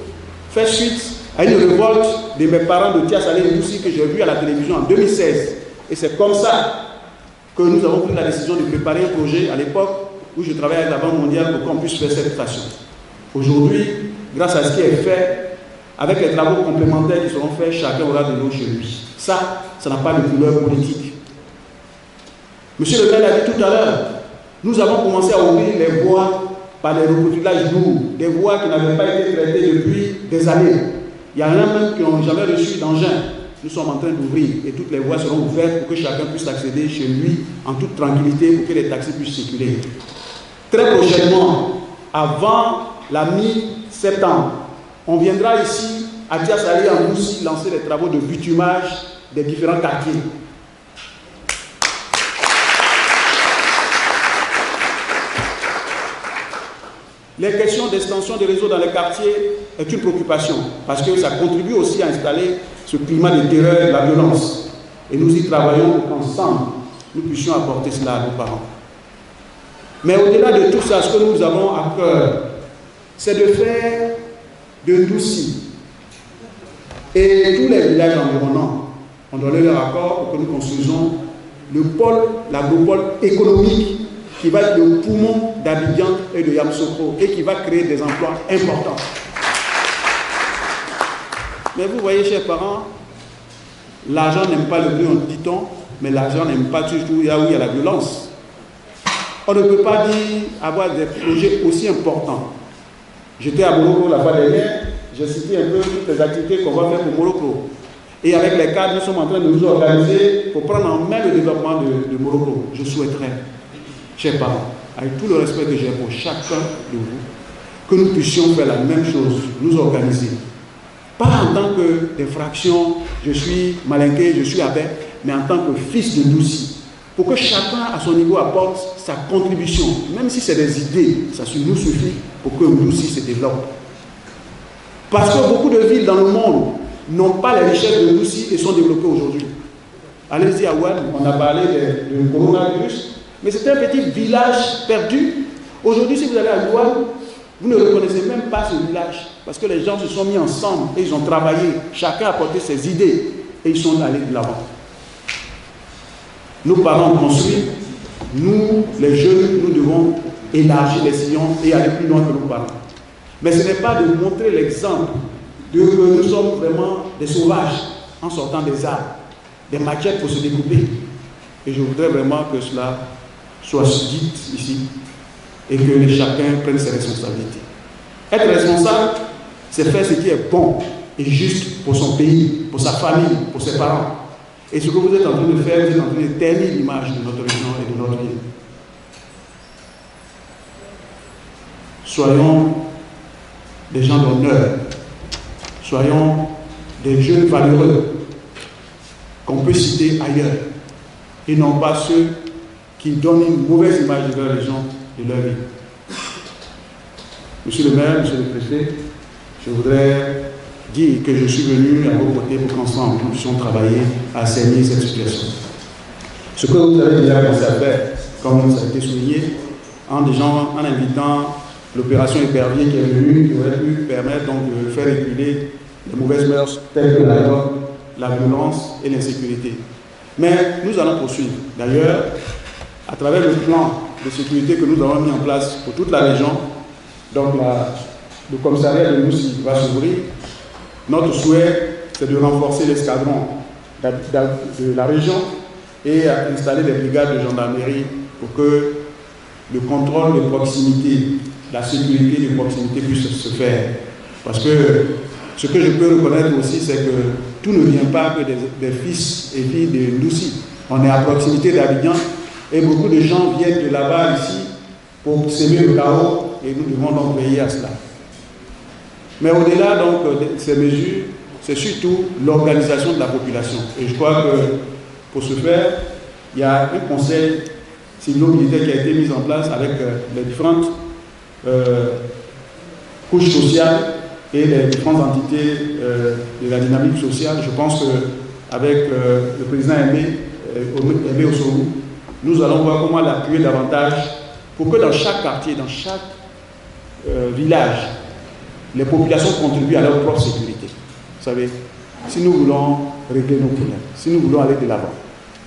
fait suite à une révolte de mes parents de Tiasalé Ndouci que j'ai vu à la télévision en 2016. Et c'est comme ça que nous avons pris la décision de préparer un projet à l'époque où je travaillais avec la Banque mondiale pour qu'on puisse faire cette station. Aujourd'hui, grâce à ce qui est fait, avec les travaux complémentaires qui seront faits, chacun aura de l'eau chez lui. Ça n'a pas de couleur politique. Monsieur le maire l'a dit tout à l'heure, nous avons commencé à ouvrir les voies par les recouvrages lourds, des voies qui n'avaient pas été traitées depuis des années. Il y en a même qui n'ont jamais reçu d'engin. Nous sommes en train d'ouvrir et toutes les voies seront ouvertes pour que chacun puisse accéder chez lui en toute tranquillité pour que les taxis puissent circuler. Très prochainement, avant la mi-septembre, on viendra ici à Tiasalé en Ndouci lancer les travaux de bitumage des différents quartiers. Les questions d'extension des réseaux dans les quartiers est une préoccupation parce que ça contribue aussi à installer ce climat de terreur et de la violence. Et nous y travaillons pour qu'ensemble, nous puissions apporter cela à nos parents. Mais au-delà de tout ça, ce que nous avons à cœur, c'est de faire de Ndouci et tous les villages environnants, on doit leur accord pour que nous construisons le pôle, l'agropole économique qui va être le poumon d'Abidjan et de Yamoussoukro et qui va créer des emplois importants. Mais vous voyez, chers parents, l'argent n'aime pas le bruit, dit-on, mais l'argent n'aime pas toujours là où il y a la violence. On ne peut pas dire avoir des projets aussi importants. J'étais à Morocco la fois dernière, j'ai cité un peu toutes les activités qu'on va faire pour Morocco. Et avec les cadres, nous sommes en train de nous organiser pour prendre en main le développement de Morocco. Je souhaiterais, chers parents, avec tout le respect que j'ai pour chacun de vous, que nous puissions faire la même chose, nous organiser. Pas en tant que des fractions, je suis malinqué, je suis abbé, mais en tant que fils de Ndouci. Pour que chacun à son niveau apporte sa contribution, même si c'est des idées, ça nous suffit pour que Ndouci se développe. Parce que beaucoup de villes dans le monde n'ont pas les richesses de Ndouci et sont développées aujourd'hui. Allez-y à Ouad, on a parlé du coronavirus, mais c'est un petit village perdu. Aujourd'hui, si vous allez à Ouad, vous ne reconnaissez même pas ce village, parce que les gens se sont mis ensemble et ils ont travaillé, chacun a apporté ses idées et ils sont allés de l'avant. Nos parents ont construit, nous, les jeunes, nous devons élargir les sillons et aller plus loin que nos parents. Mais ce n'est pas de montrer l'exemple de que nous sommes vraiment des sauvages en sortant des arbres, des machettes pour se découper. Et je voudrais vraiment que cela soit dit ici et que chacun prenne ses responsabilités. Être responsable, c'est faire ce qui est bon et juste pour son pays, pour sa famille, pour ses parents. Et ce que vous êtes en train de faire, vous êtes en train de ternir l'image de notre région et de notre ville. Soyons des gens d'honneur. Soyons des jeunes valeureux qu'on peut citer ailleurs. Et non pas ceux qui donnent une mauvaise image de leur région, de leur vie. Monsieur le maire, monsieur le préfet, je voudrais dire que je suis venu à vos côtés pour qu'ensemble nous puissions travailler à assainir cette situation. Ce que vous avez déjà commencé à faire, comme ça a été souligné, en invitant l'opération Épervier qui est venue, qui aurait pu permettre donc de faire reculer les mauvaises mœurs telles que la violence et l'insécurité. Mais nous allons poursuivre. D'ailleurs, à travers le plan de sécurité que nous avons mis en place pour toute la région, donc le commissariat de Noussi va s'ouvrir. Notre souhait, c'est de renforcer l'escadron de la région et installer des brigades de gendarmerie pour que le contrôle de proximité, la sécurité de proximité puisse se faire. Parce que ce que je peux reconnaître aussi, c'est que tout ne vient pas que des fils et filles de Noussi. On est à proximité d'Abidjan et beaucoup de gens viennent de là-bas ici pour s'aimer le chaos et nous devons donc veiller à cela. Mais au-delà donc de ces mesures, c'est surtout l'organisation de la population. Et je crois que pour ce faire, il y a un conseil civilo-militaire qui a été mis en place avec les différentes couches sociales et les différentes entités de la dynamique sociale. Je pense qu'avec le président Aimé Osoro, nous allons voir comment l'appuyer davantage pour que dans chaque quartier, dans chaque village, les populations contribuent à leur propre sécurité. Vous savez, si nous voulons régler nos problèmes, si nous voulons aller de l'avant,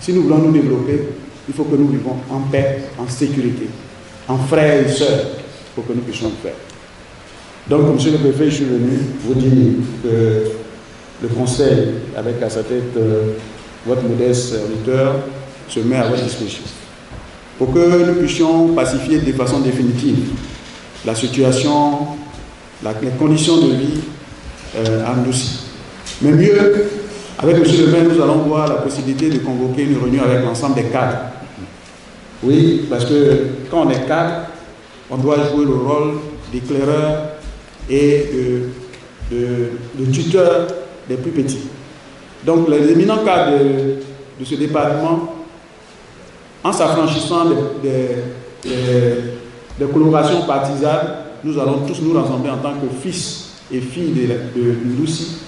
si nous voulons nous développer, il faut que nous vivons en paix, en sécurité, en frères et sœurs, pour que nous puissions le faire. Donc, monsieur le préfet, je suis venu vous dire que le conseil, avec à sa tête votre modeste serviteur, se met à votre disposition. Pour que nous puissions pacifier de façon définitive la situation, les conditions de vie à Noussi. Mais mieux, avec M. le maire, nous allons voir la possibilité de convoquer une réunion avec l'ensemble des cadres. Oui, parce que quand on est cadre, on doit jouer le rôle d'éclaireur et de tuteur des plus petits. Donc les éminents cadres de ce département, en s'affranchissant des colorations partisanes, nous allons tous nous rassembler en tant que fils et filles de Noussi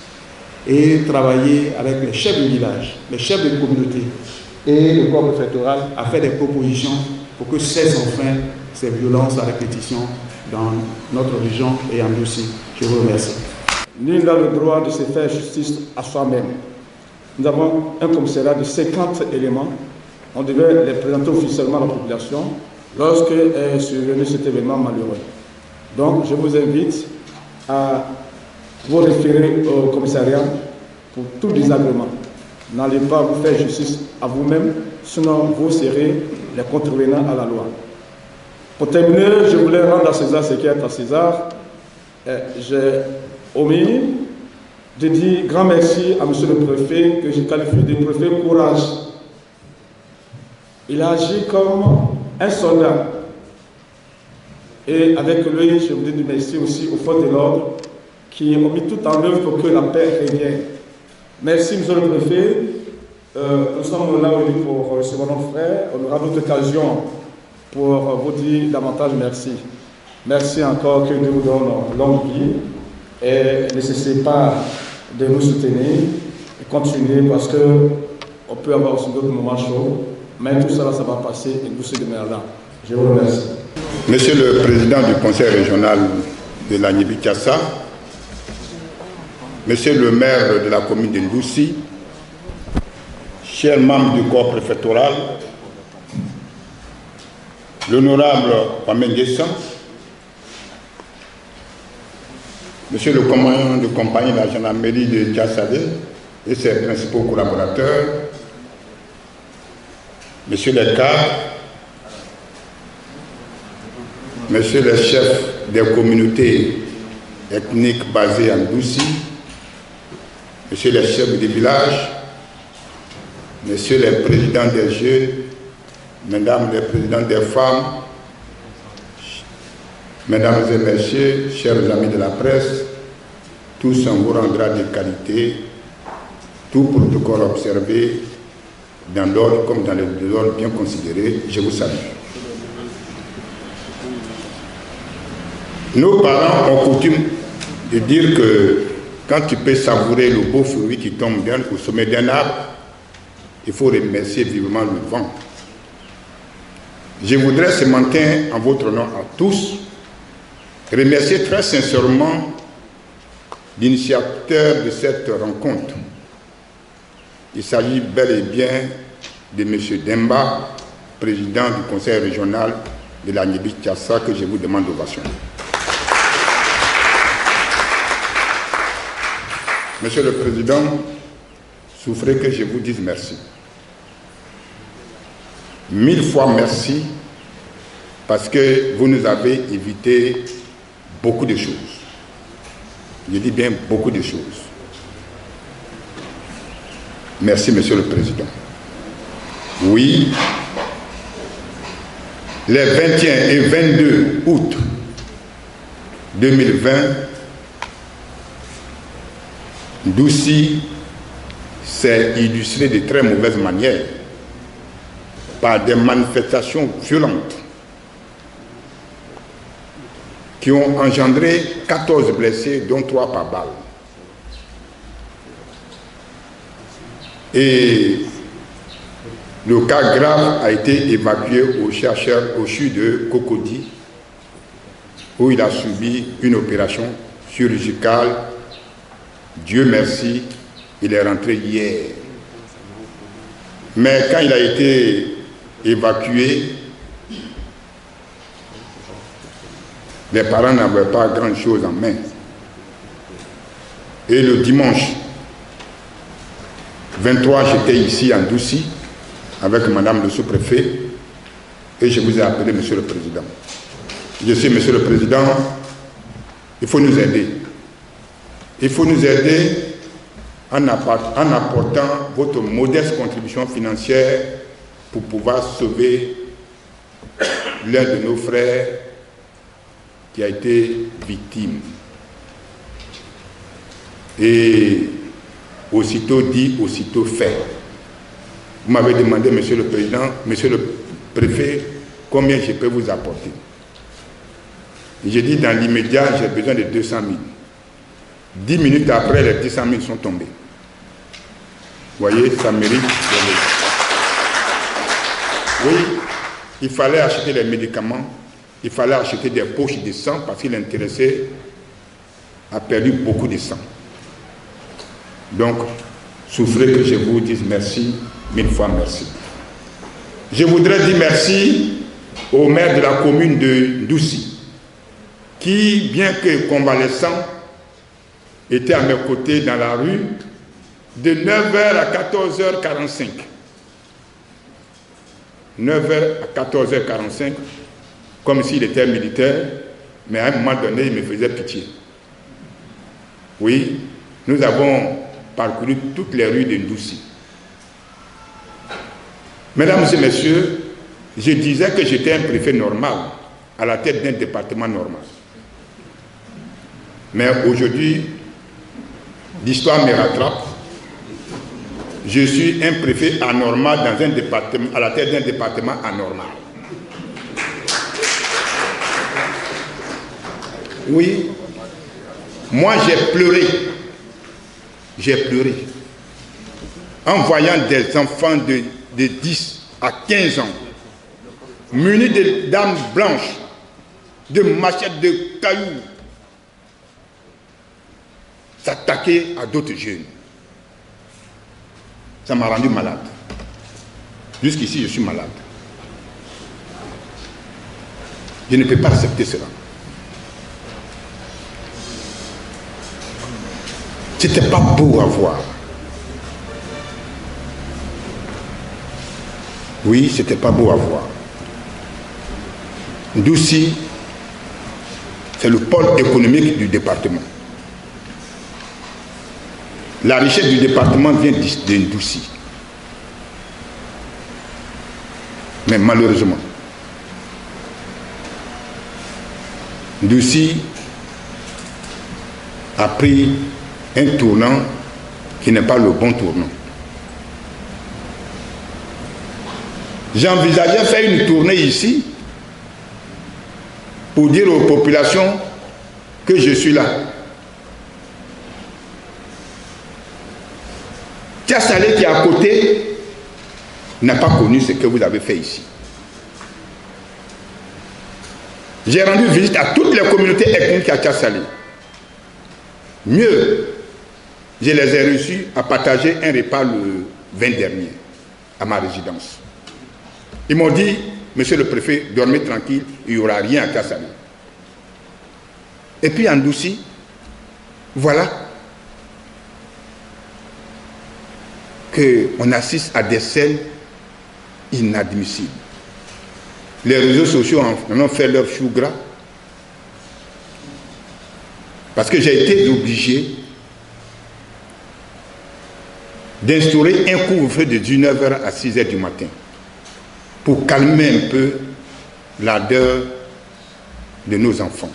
et travailler avec les chefs de village, les chefs de communauté et le corps préfectoral à faire des propositions pour que cessent enfin ces violences à répétition dans notre région et en Noussi. Je vous remercie. Nul n'a le droit de se faire justice à soi-même. Nous avons un commissariat de 50 éléments. On devait les présenter officiellement à la population lorsque est survenu cet événement malheureux. Donc, je vous invite à vous référer au commissariat pour tout désagrément. N'allez pas vous faire justice à vous-même, sinon vous serez les contrevenants à la loi. Pour terminer, je voulais rendre à César ce qui est à César. J'ai omis de dire grand merci à M. le préfet, que je qualifie de préfet courage. Il a agi comme un soldat. Et avec lui, je voudrais dire merci aussi aux forces de l'ordre qui ont mis tout en œuvre pour que la paix revienne. Merci, M. le préfet. Nous sommes là aujourd'hui pour recevoir nos frères. On aura d'autres occasions pour vous dire davantage merci. Merci encore, que Dieu vous donne longue vie. Et ne cessez pas de nous soutenir et continuer parce qu'on peut avoir aussi d'autres moments chauds. Mais tout ça, ça va passer et nous se démerdons. Je vous remercie. Monsieur le Président du Conseil régional de la Nibi-Kiassa, Monsieur le maire de la commune de Noussi, chers membres du corps préfectoral, l'honorable Kwame Nguessan, Monsieur le commandant de compagnie de la gendarmerie de Diassade et ses principaux collaborateurs, Monsieur les cadres, Monsieur les chefs des communautés ethniques basées en Noussi, Monsieur les chefs des villages, Messieurs les présidents des jeunes, Mesdames les présidents des femmes, Mesdames et Messieurs, chers amis de la presse, tous en vous rendra de qualité, tout protocole observé, dans l'ordre comme dans l'ordre bien considéré, je vous salue. Nos parents ont coutume de dire que quand tu peux savourer le beau fruit qui tombe au sommet d'un arbre, il faut remercier vivement le vent. Je voudrais ce matin, en votre nom à tous, remercier très sincèrement l'initiateur de cette rencontre. Il s'agit bel et bien de M. Demba, président du conseil régional de la Niébi-Tiassa, que je vous demande d'ovation. Monsieur le Président, souffrez que je vous dise merci. 1000 fois merci, parce que vous nous avez évité beaucoup de choses. Je dis bien beaucoup de choses. Merci, Monsieur le Président. Oui, les 21 et 22 août 2020, Ndoussi s'est illustré de très mauvaise manière par des manifestations violentes qui ont engendré 14 blessés, dont 3 par balle. Et le cas grave a été évacué au CHU de Cocody, où il a subi une opération chirurgicale. Dieu merci, il est rentré hier. Mais quand il a été évacué, les parents n'avaient pas grand-chose en main. Et le dimanche 23, j'étais ici à Ndoussi avec madame le sous-préfet et je vous ai appelé monsieur le président. Je sais, monsieur le président, il faut nous aider. Il faut nous aider en apportant votre modeste contribution financière pour pouvoir sauver l'un de nos frères qui a été victime. Et aussitôt dit, aussitôt fait. Vous m'avez demandé, monsieur le président, monsieur le préfet, combien je peux vous apporter. J'ai dit, dans l'immédiat, j'ai besoin de 200 000. 10 minutes après, les 200 000 sont tombés. Vous voyez, ça mérite. Oui, il fallait acheter les médicaments, il fallait acheter des poches de sang parce qu'il l'intéressé a perdu beaucoup de sang. Donc, souffrez que je vous dise merci, 1000 fois merci. Je voudrais dire merci au maire de la commune de Ndoussi, qui, bien que convalescent, était à mes côtés dans la rue de 9h à 14h45. 9h à 14h45, comme s'il était militaire, mais à un moment donné, il me faisait pitié. Oui, nous avons parcouru toutes les rues de Ndoussi. Mesdames et messieurs, je disais que j'étais un préfet normal, à la tête d'un département normal. Mais aujourd'hui, l'histoire me rattrape. Je suis un préfet anormal dans un département, à la tête d'un département anormal. Oui, moi j'ai pleuré. J'ai pleuré en voyant des enfants de 10 à 15 ans munis d'armes blanches, de machettes, de cailloux, s'attaquer à d'autres jeunes. Ça m'a rendu malade. Jusqu'ici, je suis malade. Je ne peux pas accepter cela. C'était pas beau à voir. Oui, c'était pas beau à voir. Ndoussi, c'est le pôle économique du département. La richesse du département vient de Ndoussi. Mais malheureusement, Ndoussi a pris un tournant qui n'est pas le bon tournant. J'envisageais faire une tournée ici pour dire aux populations que je suis là. Tiassalé qui est à côté n'a pas connu ce que vous avez fait ici. J'ai rendu visite à toutes les communautés ethniques à Tchassali. Mieux, je les ai reçus à partager un repas le 20 dernier à ma résidence. Ils m'ont dit, monsieur le préfet, dormez tranquille, il n'y aura rien à Tchassali. Et puis en Doussi, voilà qu'on assiste à des scènes inadmissibles. Les réseaux sociaux en ont fait leur chou gras. Parce que j'ai été obligé d'instaurer un couvre-feu de 19h à 6h du matin pour calmer un peu l'ardeur de nos enfants.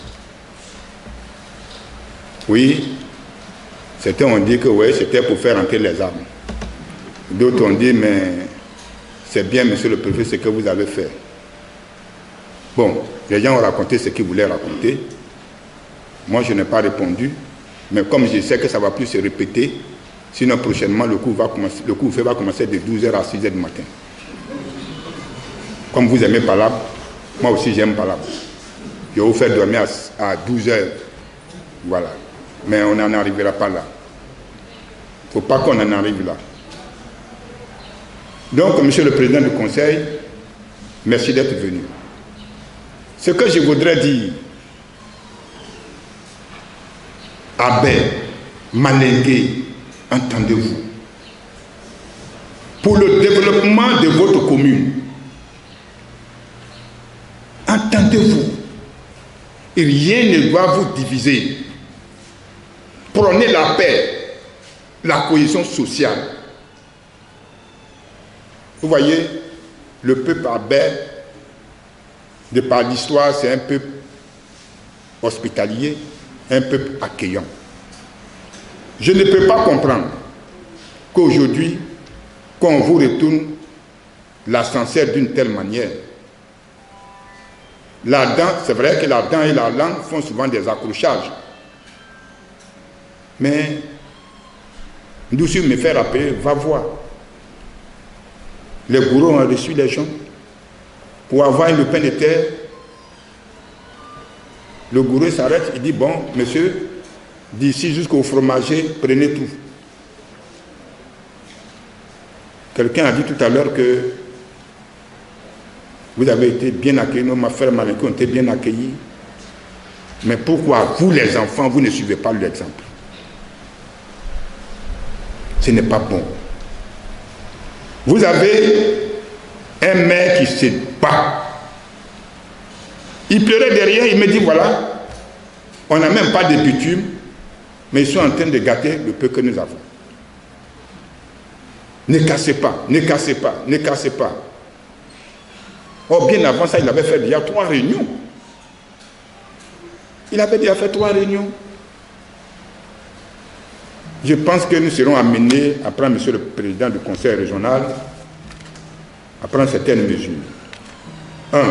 Oui, certains ont dit que ouais, c'était pour faire entrer les armes. D'autres ont dit, mais c'est bien, monsieur le préfet, ce que vous avez fait. Bon, les gens ont raconté ce qu'ils voulaient raconter. Moi, je n'ai pas répondu. Mais comme je sais que ça ne va plus se répéter, sinon prochainement, le couvre-feu va commencer de 12h à 6h du matin. Comme vous aimez Palabre, moi aussi j'aime Palabre. Je vais vous faire dormir à 12h. Voilà. Mais on n'en arrivera pas là. Il ne faut pas qu'on en arrive là. Donc, monsieur le président du conseil, merci d'être venu. Ce que je voudrais dire, Abbé, Malingué, entendez-vous. Pour le développement de votre commune, entendez-vous. Et rien ne doit vous diviser. Prenez la paix, la cohésion sociale. Vous voyez, le peuple Abbé, de par l'histoire, c'est un peuple hospitalier, un peuple accueillant. Je ne peux pas comprendre qu'aujourd'hui, qu'on vous retourne l'ascenseur d'une telle manière. La dent, c'est vrai que la dent et la langue font souvent des accrochages. Mais, Doussi me fait rappeler, va voir. Les gourous ont reçu les gens pour avoir une pain de terre. Le gourou s'arrête, il dit, bon, monsieur, d'ici jusqu'au fromager, prenez tout. Quelqu'un a dit tout à l'heure que vous avez été bien accueillis, ma frère Malingué ont été bien accueillis. Mais pourquoi vous, les enfants, vous ne suivez pas l'exemple? Ce n'est pas bon. Vous avez un maire qui se bat. Il pleurait derrière, il me dit, voilà, on n'a même pas de bitume, mais ils sont en train de gâter le peu que nous avons. Ne cassez pas, ne cassez pas, ne cassez pas. Or, bien avant ça, il avait fait déjà 3 réunions. Il avait déjà fait 3 réunions. Je pense que nous serons amenés, après monsieur le président du conseil régional, à prendre certaines mesures. 1.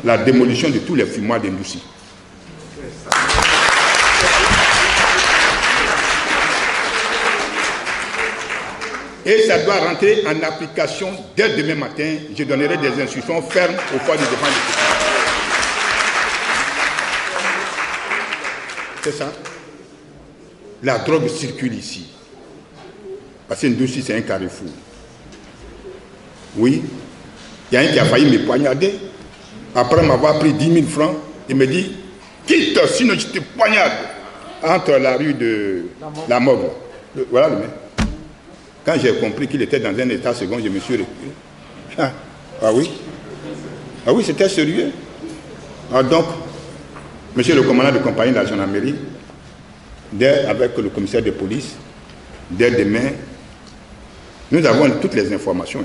La démolition de tous les fumoirs d'Indouci. Et ça doit rentrer en application dès demain matin. Je donnerai des instructions fermes au foyer de défense de sécurité. C'est ça. La drogue circule ici. Parce que Ndouci, c'est un carrefour. Oui. Il y a un qui a failli me poignarder. Après m'avoir pris 10 000 francs, il me dit, quitte, sinon je te poignarde. Entre la rue de la Mogue. Voilà le mec. Quand j'ai compris qu'il était dans un état second, je me suis reculé. Ah oui. Ah oui, c'était sérieux. Ah donc, monsieur le commandant de compagnie de la gendarmerie, avec le commissaire de police, dès demain, nous avons toutes les informations.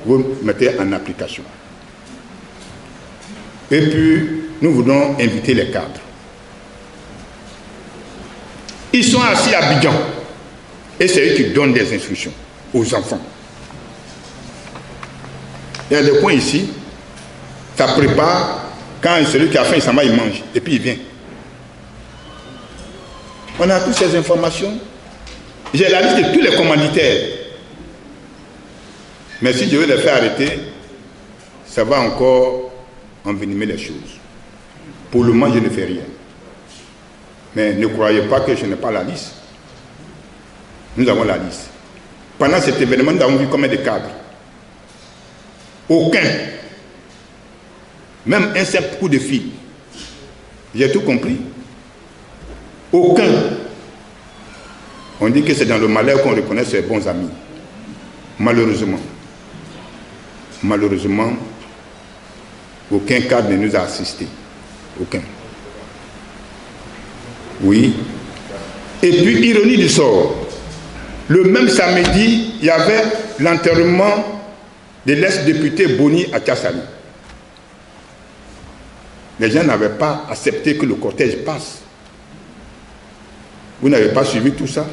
Vous mettez en application. Et puis, nous voulons inviter les cadres. Ils sont assis à Abidjan. Et c'est eux qui donnent des instructions aux enfants. Il y a des coins ici, ça prépare, quand celui qui a faim, il s'en va, il mange, et puis il vient. On a toutes ces informations. J'ai la liste de tous les commanditaires. Mais si je veux les faire arrêter, ça va encore envenimer les choses. Pour le moment, je ne fais rien. Mais ne croyez pas que je n'ai pas la liste. Nous avons la liste. Pendant cet événement, nous avons vu combien de cadres. Aucun. Même un simple coup de fil. J'ai tout compris. Aucun. On dit que c'est dans le malheur qu'on reconnaît ses bons amis. Malheureusement. Malheureusement, aucun cadre ne nous a assistés. Aucun. Oui. Et puis, ironie du sort, le même samedi, il y avait l'enterrement de l'ex-député Boni à Tiassali. Les gens n'avaient pas accepté que le cortège passe. Vous n'avez pas suivi tout ça?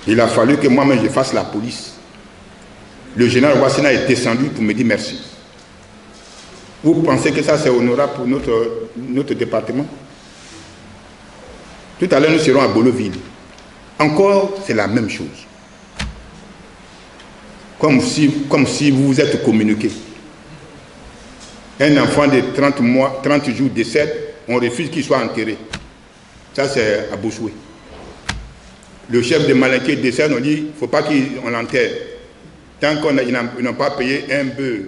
Il a fallu que moi-même je fasse la police. Le général Wassina est descendu pour me dire merci. Vous pensez que ça c'est honorable pour notre département? Tout à l'heure nous serons à Boloville. Encore c'est la même chose. Comme si vous vous êtes communiqué. Un enfant de 30 jours décède, on refuse qu'il soit enterré. Ça c'est à Bouchoué. Le chef de Malinké décède, on dit il ne faut pas qu'on l'enterre. Tant qu'ils n'ont pas payé un bœuf,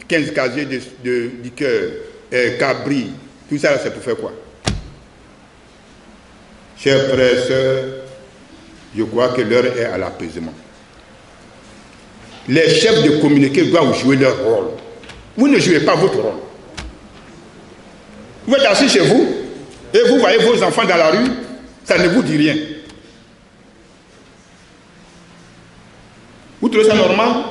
15 casiers de liqueur, cabri, tout ça c'est pour faire quoi? Chers frères et sœurs, je crois que l'heure est à l'apaisement. Les chefs de communauté doivent jouer leur rôle. Vous ne jouez pas votre rôle. Vous êtes assis chez vous et vous voyez vos enfants dans la rue, ça ne vous dit rien. Vous trouvez ça normal?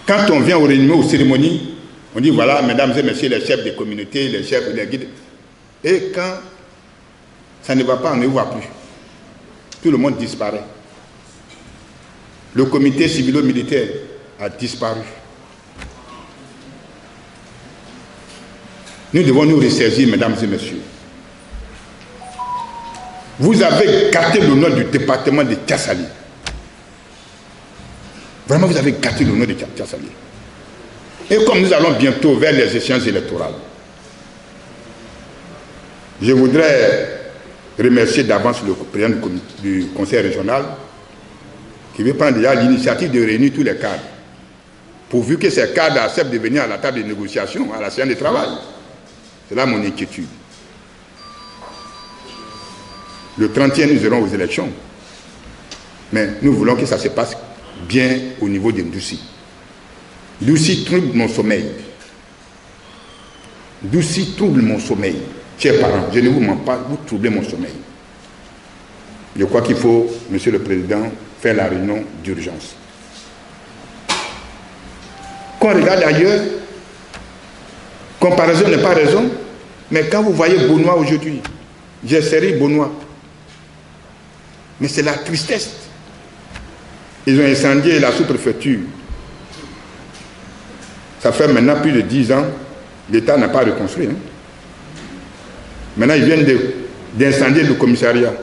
Quand on vient aux réunions, aux cérémonies, on dit voilà, mesdames et messieurs les chefs des communautés, les chefs, les guides. Et quand ça ne va pas, on ne voit plus. Tout le monde disparaît. Le comité civilo-militaire a disparu. Nous devons nous ressaisir, mesdames et messieurs. Vous avez gâté l'honneur du département de Tiassali. Vraiment, vous avez gâté l'honneur de Tiassali. Et comme nous allons bientôt vers les échéances électorales, je voudrais remercier d'avance le président du conseil régional qui veut prendre déjà l'initiative de réunir tous les cadres, pourvu que ces cadres acceptent de venir à la table de négociation, à la séance de travail. C'est là mon inquiétude. Le 31, nous irons aux élections. Mais nous voulons que ça se passe bien au niveau de Ndoussi. Ndoussi trouble mon sommeil. Ndoussi trouble mon sommeil. Chers parents, je ne vous mens pas, vous troublez mon sommeil. Je crois qu'il faut, Monsieur le Président, faire la réunion d'urgence. Qu'on regarde ailleurs, comparaison n'est pas raison, mais quand vous voyez Benoît aujourd'hui, j'ai serré Benoît, mais c'est la tristesse. Ils ont incendié la sous-préfecture. Ça fait maintenant plus de 10 ans, l'État n'a pas reconstruit. Hein. Maintenant, ils viennent d'incendier le commissariat.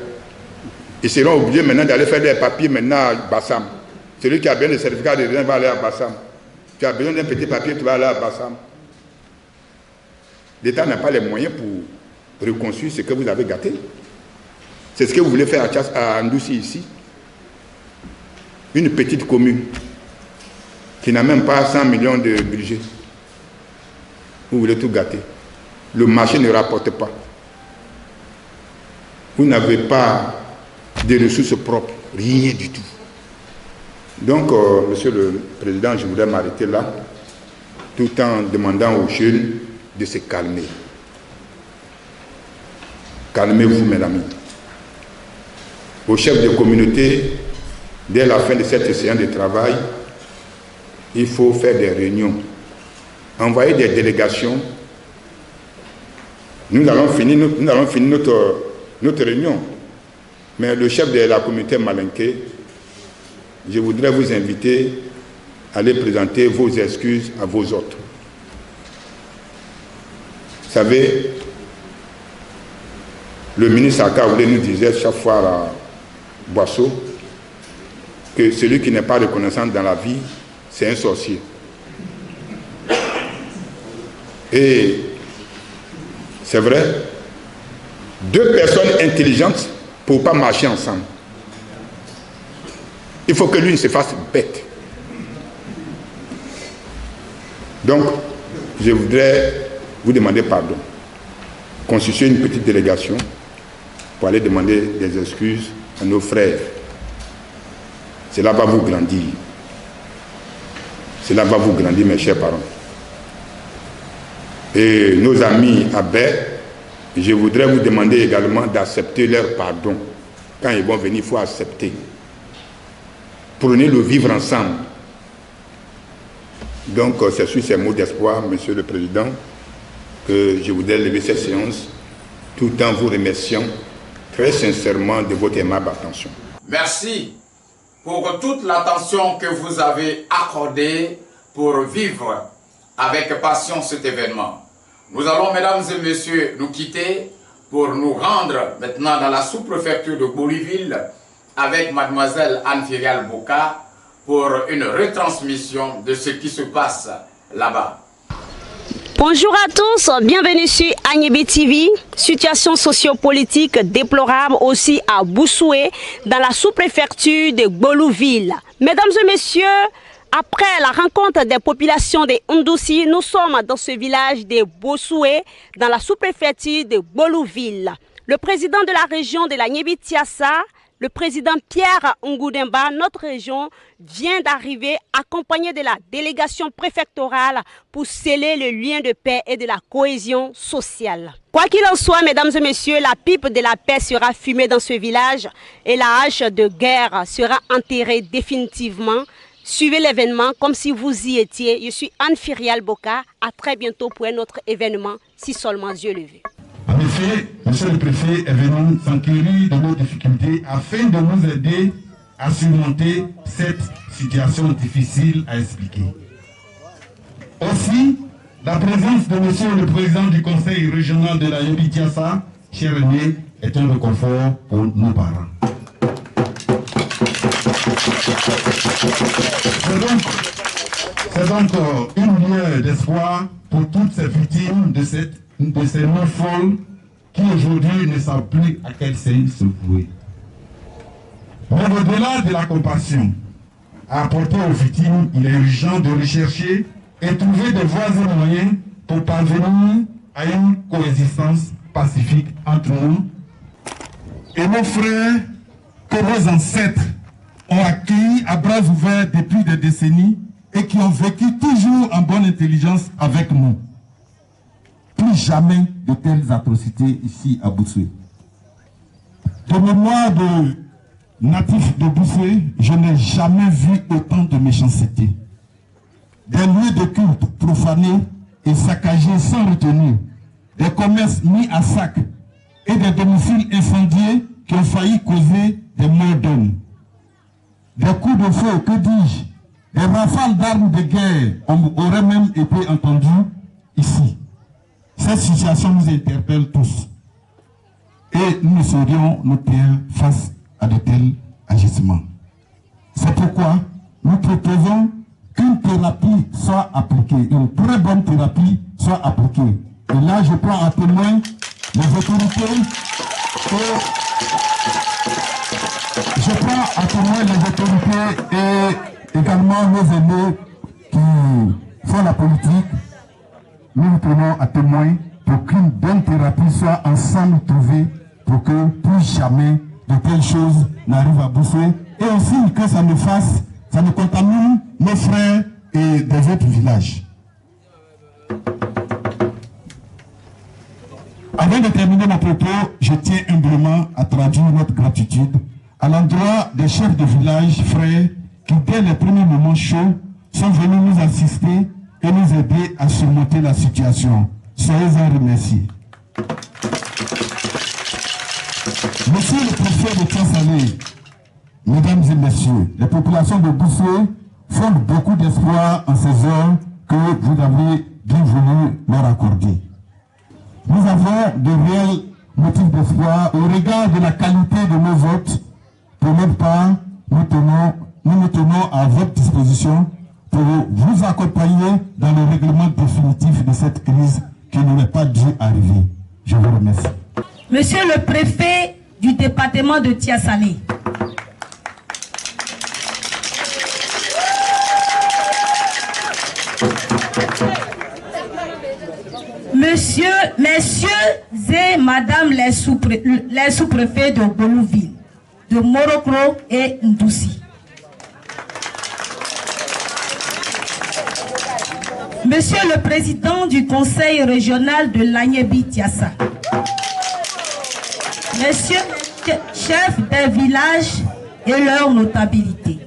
Ils seront obligés maintenant d'aller faire des papiers maintenant à Bassam. Celui qui a besoin de certificat de résidence va aller à Bassam. Tu as besoin d'un petit papier, tu vas aller à Bassam. L'État n'a pas les moyens pour reconstruire ce que vous avez gâté. C'est ce que vous voulez faire à Ndoussi ici. Une petite commune qui n'a même pas 100 millions de budget. Vous voulez tout gâter. Le marché ne rapporte pas. Vous n'avez pas de ressources propres, rien du tout. Donc, Monsieur le Président, je voudrais m'arrêter là, tout en demandant aux jeunes de se calmer. Calmez-vous, mes amis. Aux chefs de communauté, dès la fin de cette séance de travail, il faut faire des réunions, envoyer des délégations. Nous allons finir notre réunion. Mais le chef de la communauté Malinké, je voudrais vous inviter à aller présenter vos excuses à vos autres. Vous savez, le ministre Akaoulé nous disait chaque fois à Boisseau que celui qui n'est pas reconnaissant dans la vie, c'est un sorcier. Et c'est vrai, deux personnes intelligentes ne peuvent pas marcher ensemble. Il faut que l'une se fasse bête. Donc, je voudrais vous demander pardon. Constituer une petite délégation pour aller demander des excuses à nos frères. Cela va vous grandir. Cela va vous grandir, mes chers parents. Et nos amis à Baie, je voudrais vous demander également d'accepter leur pardon. Quand ils vont venir, il faut accepter. Prenez le vivre ensemble. Donc, c'est sur ces mots d'espoir, Monsieur le Président, que je voudrais lever cette séance, tout en vous remerciant très sincèrement de votre aimable attention. Merci pour toute l'attention que vous avez accordée pour vivre avec passion cet événement. Nous allons, mesdames et messieurs, nous quitter pour nous rendre maintenant dans la sous-préfecture de Boliville avec mademoiselle Anne-Firial Boka pour une retransmission de ce qui se passe là-bas. Bonjour à tous, bienvenue sur Agnébi TV. Situation sociopolitique déplorable aussi à Boussoué, dans la sous-préfecture de Golouville. Mesdames et messieurs, après la rencontre des populations de Ndoussi, nous sommes dans ce village de Boussoué, dans la sous-préfecture de Golouville. Le président de la région de la Niébi-Tiassa, le président Pierre Ngoudemba, notre région, vient d'arriver accompagné de la délégation préfectorale pour sceller le lien de paix et de la cohésion sociale. Quoi qu'il en soit, mesdames et messieurs, la pipe de la paix sera fumée dans ce village et la hache de guerre sera enterrée définitivement. Suivez l'événement comme si vous y étiez. Je suis Anne-Firial Boka. À très bientôt pour un autre événement, si seulement Dieu le veut. En effet, monsieur le préfet est venu s'enquérir de nos difficultés afin de nous aider à surmonter cette situation difficile à expliquer. Aussi, la présence de monsieur le président du conseil régional de la Niébi-Tiassa, cher René, est un réconfort pour nos parents. C'est donc une lueur d'espoir pour toutes ces victimes de ces mains folles qui aujourd'hui ne savent plus à quel sein se vouer. Mais au-delà de la compassion à apporter aux victimes, il est urgent de rechercher et trouver des voies et moyens pour parvenir à une coexistence pacifique entre nous et nos frères que nos ancêtres ont accueillis à bras ouverts depuis des décennies et qui ont vécu toujours en bonne intelligence avec nous. Plus jamais de telles atrocités ici à Boussoué. De mémoire de natifs de Boussoué, je n'ai jamais vu autant de méchanceté. Des lieux de culte profanés et saccagés sans retenue, des commerces mis à sac et des domiciles incendiés qui ont failli causer des morts d'hommes. Des coups de feu, que dis-je, des rafales d'armes de guerre auraient même été entendus ici. Cette situation nous interpelle tous. Et nous ne saurions nous taire face à de tels agissements. C'est pourquoi nous proposons qu'une thérapie soit appliquée, une très bonne thérapie soit appliquée. Et là, je prends à témoin les autorités et également nos aînés qui font la politique. Nous nous prenons à témoin pour qu'une bonne thérapie soit ensemble trouvée pour que plus jamais de telles choses n'arrivent à Boussoué et aussi que ça ne contamine nos frères et des autres villages. Avant de terminer mon propos, je tiens humblement à traduire notre gratitude à l'endroit des chefs de village, frères, qui dès les premiers moments chauds sont venus nous assister et nous aider à surmonter la situation. Soyez-en remerciés. Monsieur le préfet de Tiassalé, mesdames et messieurs, les populations de Boussoué fondent beaucoup d'espoir en ces heures que vous avez bien voulu leur accorder. Nous avons de réels motifs d'espoir au regard de la qualité de nos votes. Pour notre part, nous tenons nous nous tenons à votre disposition pour vous accompagner dans le règlement définitif de cette crise qui n'aurait pas dû arriver. Je vous remercie. Monsieur le préfet du département de Tiassalé, messieurs et madame les sous-préfets de Golouville, de Morocco et Ndoussi, monsieur le président du conseil régional de l'Agnébi-Tiassa, messieurs les chefs des villages et leur notabilité,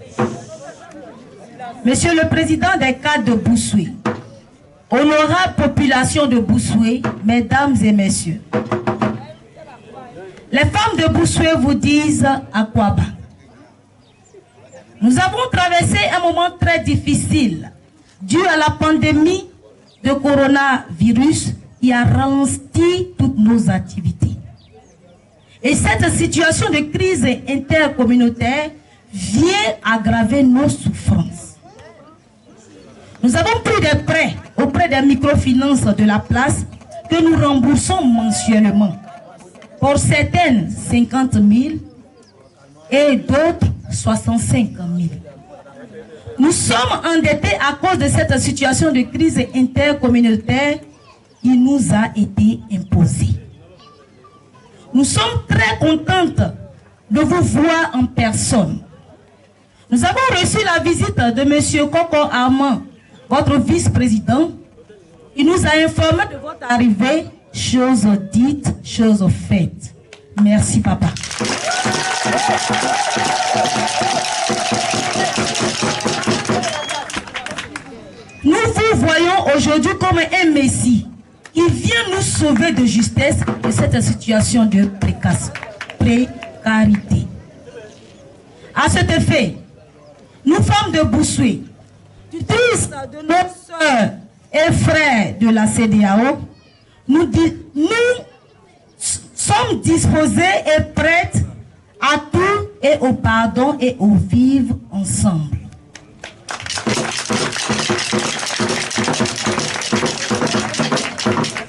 monsieur le président des cadres de Boussoué, honorable population de Boussoué, mesdames et messieurs, les femmes de Boussoué vous disent à quoi bas. Nous avons traversé un moment très difficile dû à la pandémie de coronavirus qui a ralenti toutes nos activités. Et cette situation de crise intercommunautaire vient aggraver nos souffrances. Nous avons pris des prêts auprès des microfinances de la place que nous remboursons mensuellement. Pour certaines, 50 000 et d'autres, 65 000. Nous sommes endettés à cause de cette situation de crise intercommunautaire qui nous a été imposée. Nous sommes très contentes de vous voir en personne. Nous avons reçu la visite de M. Koko Armand, votre vice-président. Il nous a informé de votre arrivée, chose dite, chose faite. Merci, papa. Nous vous voyons aujourd'hui comme un messie qui vient nous sauver de justesse de cette situation de précarité. À cet effet, nous, femmes de Boussoué, tutrices de nos sœurs et frères de la CEDEAO, nous sommes disposés et prêtes à tout et au pardon et au vivre ensemble.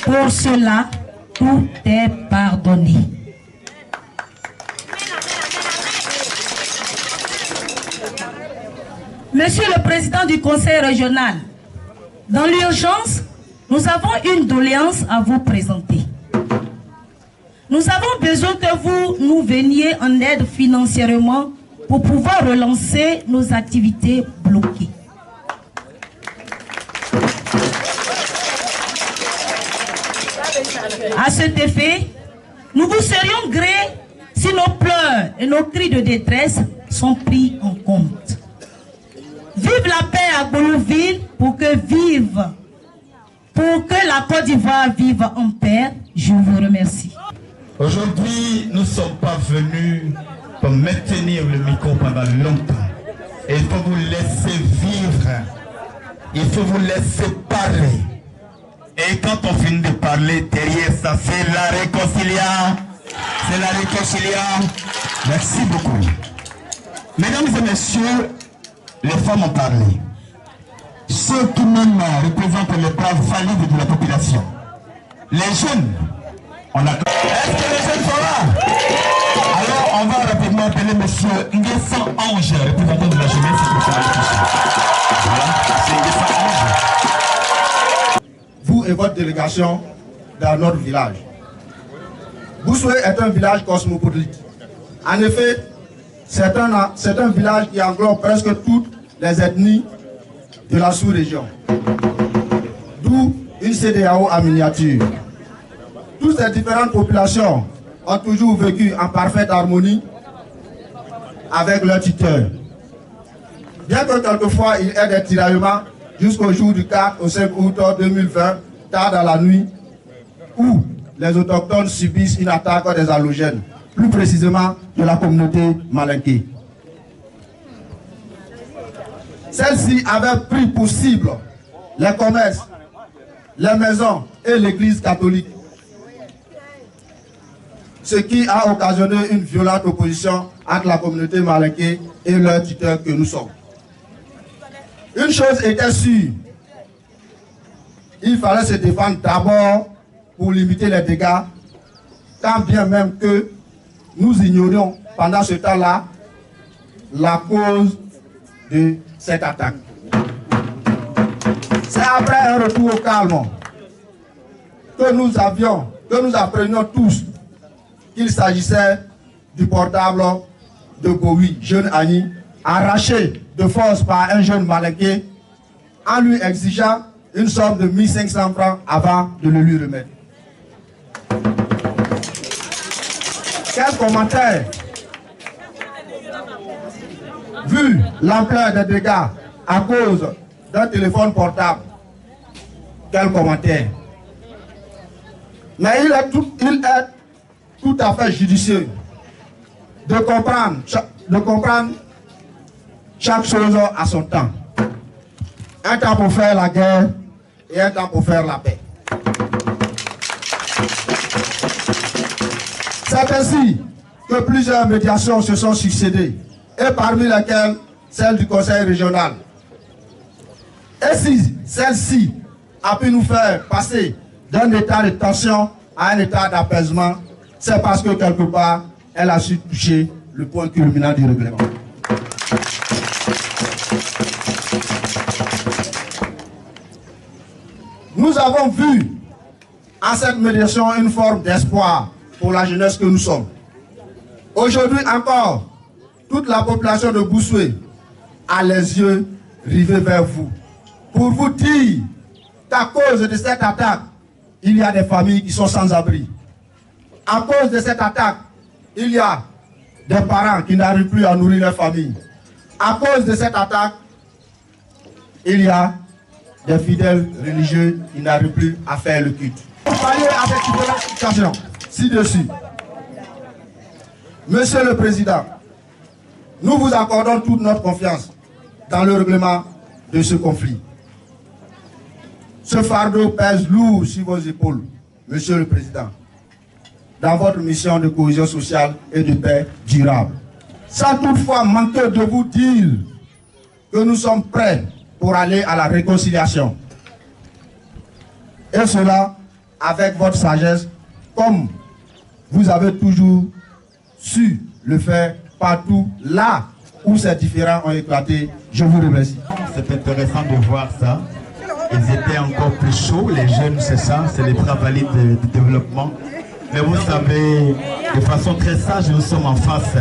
Pour cela, tout est pardonné. Monsieur le Président du Conseil régional, dans l'urgence, nous avons une doléance à vous présenter. Nous avons besoin que vous nous veniez en aide financièrement pour pouvoir relancer nos activités bloquées. À cet effet, nous vous serions grés si nos pleurs et nos cris de détresse sont pris en compte. Vive la paix à Golouville pour que la Côte d'Ivoire vive en paix. Je vous remercie. Aujourd'hui, nous ne sommes pas venus pour maintenir le micro pendant longtemps. Il faut vous laisser vivre. Il faut vous laisser parler. Et quand on finit de parler, derrière ça, c'est la réconciliation. C'est la réconciliation. Merci beaucoup. Mesdames et messieurs, les femmes ont parlé. Ceux qui même représentent les bras valides de la population. Les jeunes, on a... Est-ce que les jeunes sont là? Alors, on va rapidement appeler monsieur Nguessan Ange, représentant de la jeunesse. Voilà, c'est Nguessan Ange. Vous et votre délégation dans notre village. Boussoué est un village cosmopolite. En effet, c'est un village qui englobe presque toutes les ethnies de la sous-région. D'où une CEDEAO en miniature. Toutes ces différentes populations ont toujours vécu en parfaite harmonie avec leur tuteur. Bien que quelquefois il y ait des tiraillements jusqu'au jour du 4 au 5 août 2020, tard dans la nuit, où les autochtones subissent une attaque des halogènes, plus précisément de la communauté malinké. Celle-ci avait pris pour cible les commerces, les maisons et l'église catholique. ce qui a occasionné une violente opposition entre la communauté malinké et leur tuteur que nous sommes. Une chose était sûre, il fallait se défendre d'abord pour limiter les dégâts, tant bien même que nous ignorions pendant ce temps-là la cause de cette attaque. C'est après un retour au calme que nous apprenions tous qu'il s'agissait du portable de Bowie, jeune Annie, arraché de force par un jeune malinké en lui exigeant une somme de 1500 francs avant de le lui remettre. Quel commentaire? Vu l'ampleur des dégâts à cause d'un téléphone portable, quel commentaire? Mais il est tout à fait judicieux de comprendre chaque chose à son temps. Un temps pour faire la guerre et un temps pour faire la paix. C'est ainsi que plusieurs médiations se sont succédées, et parmi lesquelles celle du Conseil régional. Et si celle-ci a pu nous faire passer d'un état de tension à un état d'apaisement, c'est parce que quelque part, elle a su toucher le point culminant du règlement. Nous avons vu en cette médiation une forme d'espoir pour la jeunesse que nous sommes. Aujourd'hui encore, toute la population de Boussoué a les yeux rivés vers vous, pour vous dire qu'à cause de cette attaque, il y a des familles qui sont sans abri. À cause de cette attaque, il y a des parents qui n'arrivent plus à nourrir leur famille. À cause de cette attaque, il y a des fidèles religieux qui n'arrivent plus à faire le culte. Pour pallier à cette situation ci-dessus, Monsieur le Président, nous vous accordons toute notre confiance dans le règlement de ce conflit. Ce fardeau pèse lourd sur vos épaules, Monsieur le Président, dans votre mission de cohésion sociale et de paix durable. Sans toutefois manquer de vous dire que nous sommes prêts pour aller à la réconciliation. Et cela avec votre sagesse, comme vous avez toujours su le faire partout là où ces différends ont éclaté. Je vous remercie. C'est intéressant de voir ça. Ils étaient encore plus chauds, les jeunes, c'est ça, c'est les bras valides du développement. Mais vous savez, de façon très sage, nous sommes en face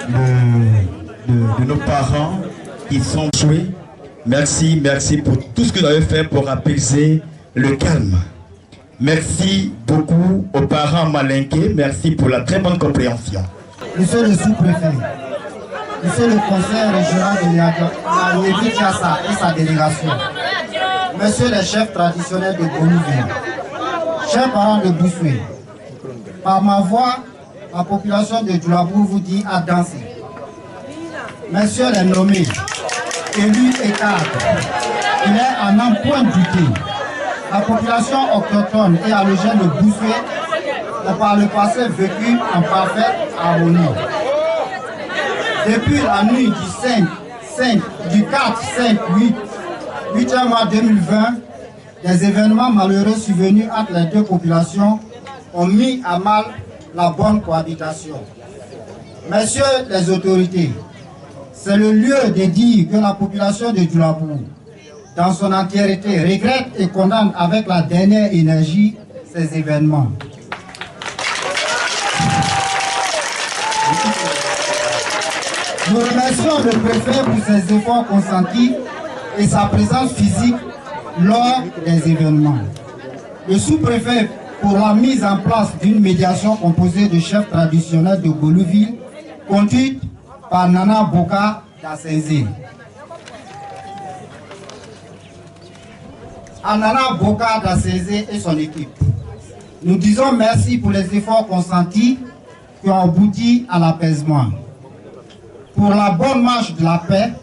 de nos parents qui sont joués. Merci, merci pour tout ce que vous avez fait pour apaiser le calme. Merci beaucoup aux parents malinqués, merci pour la très bonne compréhension. Monsieur le sous-préfet, Monsieur le conseil régional de Niébi-Tiassa et sa délégation, Monsieur les chefs traditionnels de Bolivie, chers parents de Boussoué, par ma voix, la population de Djoulabou vous dit à danser. Messieurs les nommés, élus et cadres, il est à n'en point douter. La population autochtone et allogène de Boussoué a par le passé vécu en parfaite harmonie. Depuis la nuit du 4, 5, 8e mois 2020, des événements malheureux survenus entre les deux populations ont mis à mal la bonne cohabitation. Messieurs les autorités, c'est le lieu de dire que la population de Djoulabou, dans son entièreté, regrette et condamne avec la dernière énergie ces événements. Nous remercions le préfet pour ses efforts consentis et sa présence physique lors des événements. Le sous-préfet pour la mise en place d'une médiation composée de chefs traditionnels de Golouville, conduite par Nana Boka d'Assézé. À Nana Boka d'Assézé et son équipe, nous disons merci pour les efforts consentis qui ont abouti à l'apaisement. Pour la bonne marche de la paix,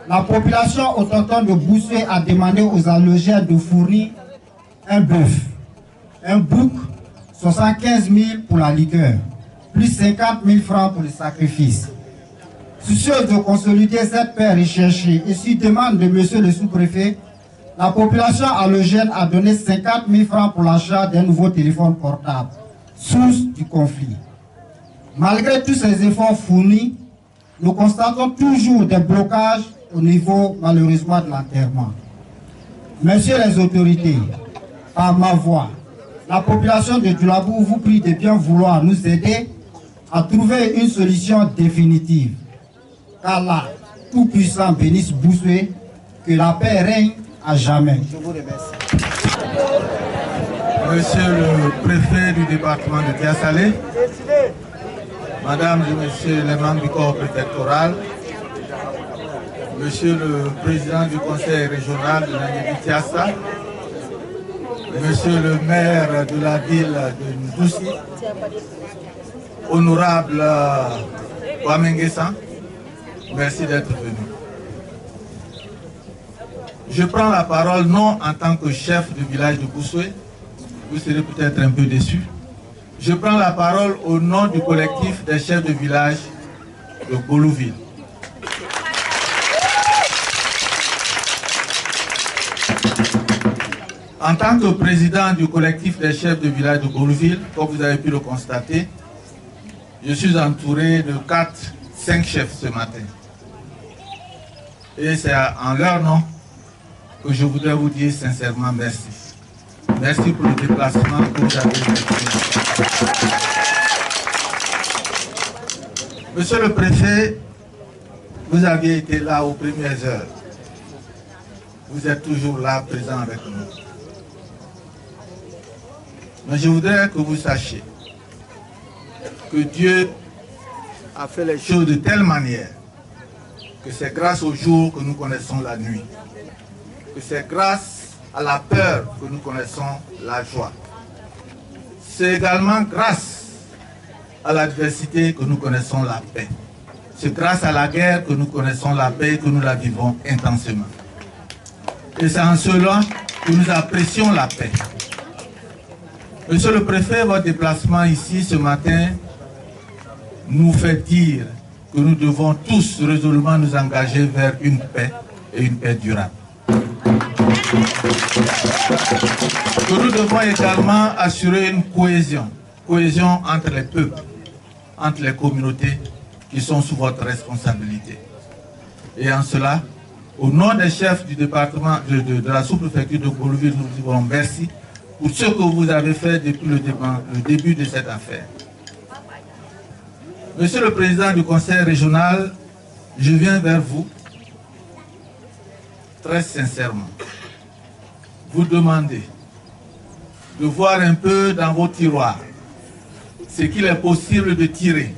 la population autochtone de Boussoué a demandé aux allogènes de fournir un bœuf, un bouc, 75 000 pour la liqueur, plus 50 000 francs pour le sacrifice. Soucieuse de consolider cette paix recherchée et sur demande de monsieur le sous-préfet, la population allogène a donné 50 000 francs pour l'achat d'un nouveau téléphone portable, source du conflit. Malgré tous ces efforts fournis, nous constatons toujours des blocages au niveau, malheureusement, de l'enterrement. Messieurs les autorités, par ma voix, la population de Djoulabou vous prie de bien vouloir nous aider à trouver une solution définitive. Qu'Allah, tout-puissant, bénisse Boussoué, que la paix règne à jamais. Je vous remercie. Monsieur le préfet du département de Tiassalé, Madame et Monsieur les membres du corps préfectoral, Monsieur le président du conseil régional de l'Anyébi-Tiassa, Monsieur le maire de la ville de Ndoussi, Honorable Wamenguessan, merci d'être venu. Je prends la parole non en tant que chef du village de Boussoué, vous serez peut-être un peu déçus. Je prends la parole au nom du collectif des chefs de village de Golouville. En tant que président du collectif des chefs de village de Golouville, comme vous avez pu le constater, je suis entouré de 5 chefs ce matin. Et c'est en leur nom que je voudrais vous dire sincèrement merci. Merci pour le déplacement que vous avez fait. Monsieur le préfet, vous aviez été là aux premières heures. Vous êtes toujours là, présent avec nous. Mais je voudrais que vous sachiez que Dieu a fait les choses de telle manière que c'est grâce au jour que nous connaissons la nuit. Que c'est grâce à la peur que nous connaissons la joie. C'est également grâce à l'adversité que nous connaissons la paix. C'est grâce à la guerre que nous connaissons la paix et que nous la vivons intensément. Et c'est en cela que nous apprécions la paix. Monsieur le préfet, votre déplacement ici ce matin nous fait dire que nous devons tous résolument nous engager vers une paix et une paix durable. Que nous devons également assurer une cohésion entre les peuples, entre les communautés qui sont sous votre responsabilité. Et en cela, au nom des chefs du département de la sous-préfecture de Golouville, nous vous disons merci pour ce que vous avez fait depuis le début de cette affaire. Monsieur le président du conseil régional, je viens vers vous très sincèrement. Vous demander de voir un peu dans vos tiroirs ce qu'il est possible de tirer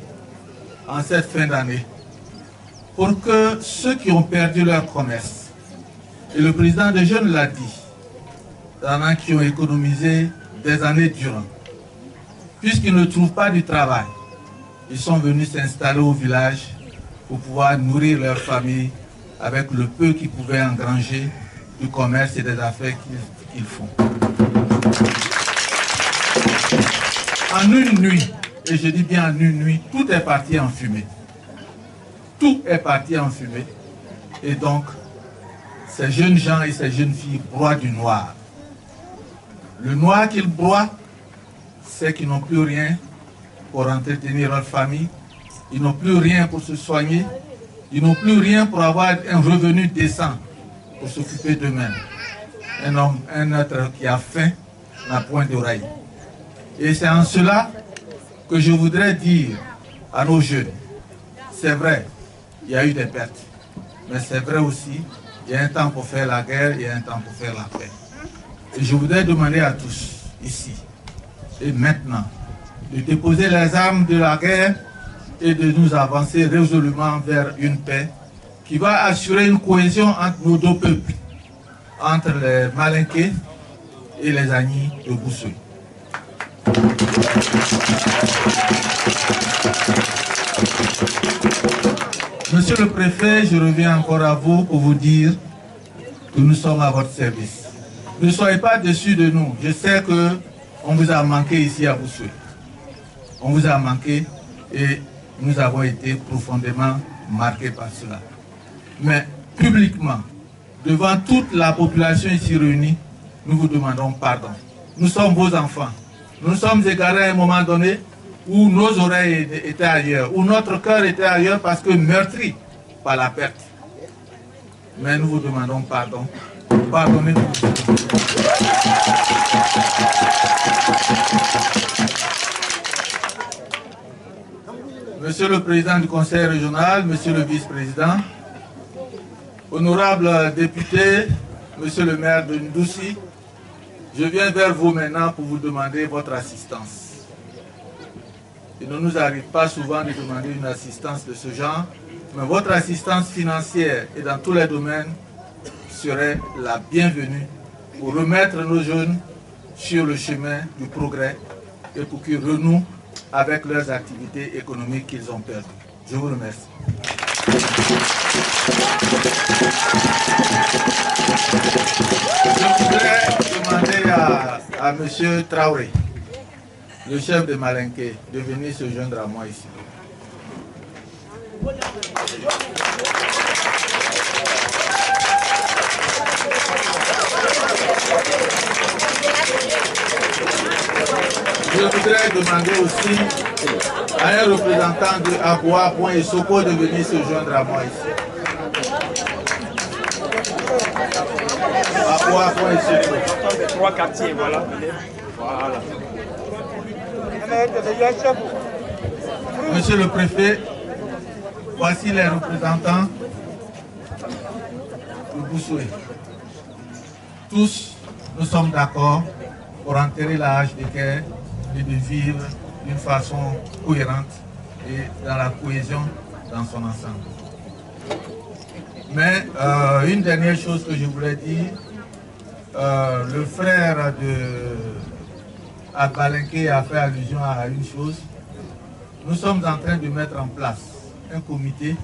en cette fin d'année pour que ceux qui ont perdu leur commerce, et le président des jeunes l'a dit, il y en a qui ont économisé des années durant, puisqu'ils ne trouvent pas du travail, ils sont venus s'installer au village pour pouvoir nourrir leur famille avec le peu qu'ils pouvaient engranger du commerce et des affaires qu'ils font. En une nuit, et je dis bien en une nuit, tout est parti en fumée. Tout est parti en fumée. Et donc, ces jeunes gens et ces jeunes filles broient du noir. Le noir qu'ils broient, c'est qu'ils n'ont plus rien pour entretenir leur famille, ils n'ont plus rien pour se soigner, ils n'ont plus rien pour avoir un revenu décent pour s'occuper d'eux-mêmes. Un être qui a faim n'a point d'oreille. Et c'est en cela que je voudrais dire à nos jeunes, c'est vrai, il y a eu des pertes, mais c'est vrai aussi, il y a un temps pour faire la guerre, il y a un temps pour faire la paix. Et je voudrais demander à tous, ici et maintenant, de déposer les armes de la guerre et de nous avancer résolument vers une paix qui va assurer une cohésion entre nos deux peuples, entre les Malinqués et les Agnis de Boussoué. Monsieur le préfet, je reviens encore à vous pour vous dire que nous sommes à votre service. Ne soyez pas déçus de nous. Je sais que On vous a manqué ici à Boussoué. On vous a manqué et nous avons été profondément marqués par cela. Mais publiquement, devant toute la population ici réunie, nous vous demandons pardon. Nous sommes vos enfants. Nous sommes égarés à un moment donné où nos oreilles étaient ailleurs, où notre cœur était ailleurs parce que meurtri par la perte. Mais nous vous demandons pardon. Pardonnez-nous. Monsieur le Président du Conseil régional, Monsieur le Vice-président, honorables députés, Monsieur le maire de Ndouci, je viens vers vous maintenant pour vous demander votre assistance. Il ne nous arrive pas souvent de demander une assistance de ce genre, mais votre assistance financière et dans tous les domaines serait la bienvenue pour remettre nos jeunes sur le chemin du progrès et pour qu'ils renouent avec leurs activités économiques qu'ils ont perdues. Je vous remercie. Je voudrais demander à M. Traoré, le chef de Malinké, de venir se joindre à moi ici. Je voudrais demander aussi à un représentant de Aboua Point et Soko de venir se joindre à moi ici. Aboua Point et Soko. Trois quartiers, voilà. Voilà. Monsieur le préfet, voici les représentants de Boussoué. Tous, nous sommes d'accord pour enterrer la hache de Caire et de vivre d'une façon cohérente et dans la cohésion dans son ensemble. Mais une dernière chose que je voulais dire, le frère de Balinké a fait allusion à une chose. Nous sommes en train de mettre en place un comité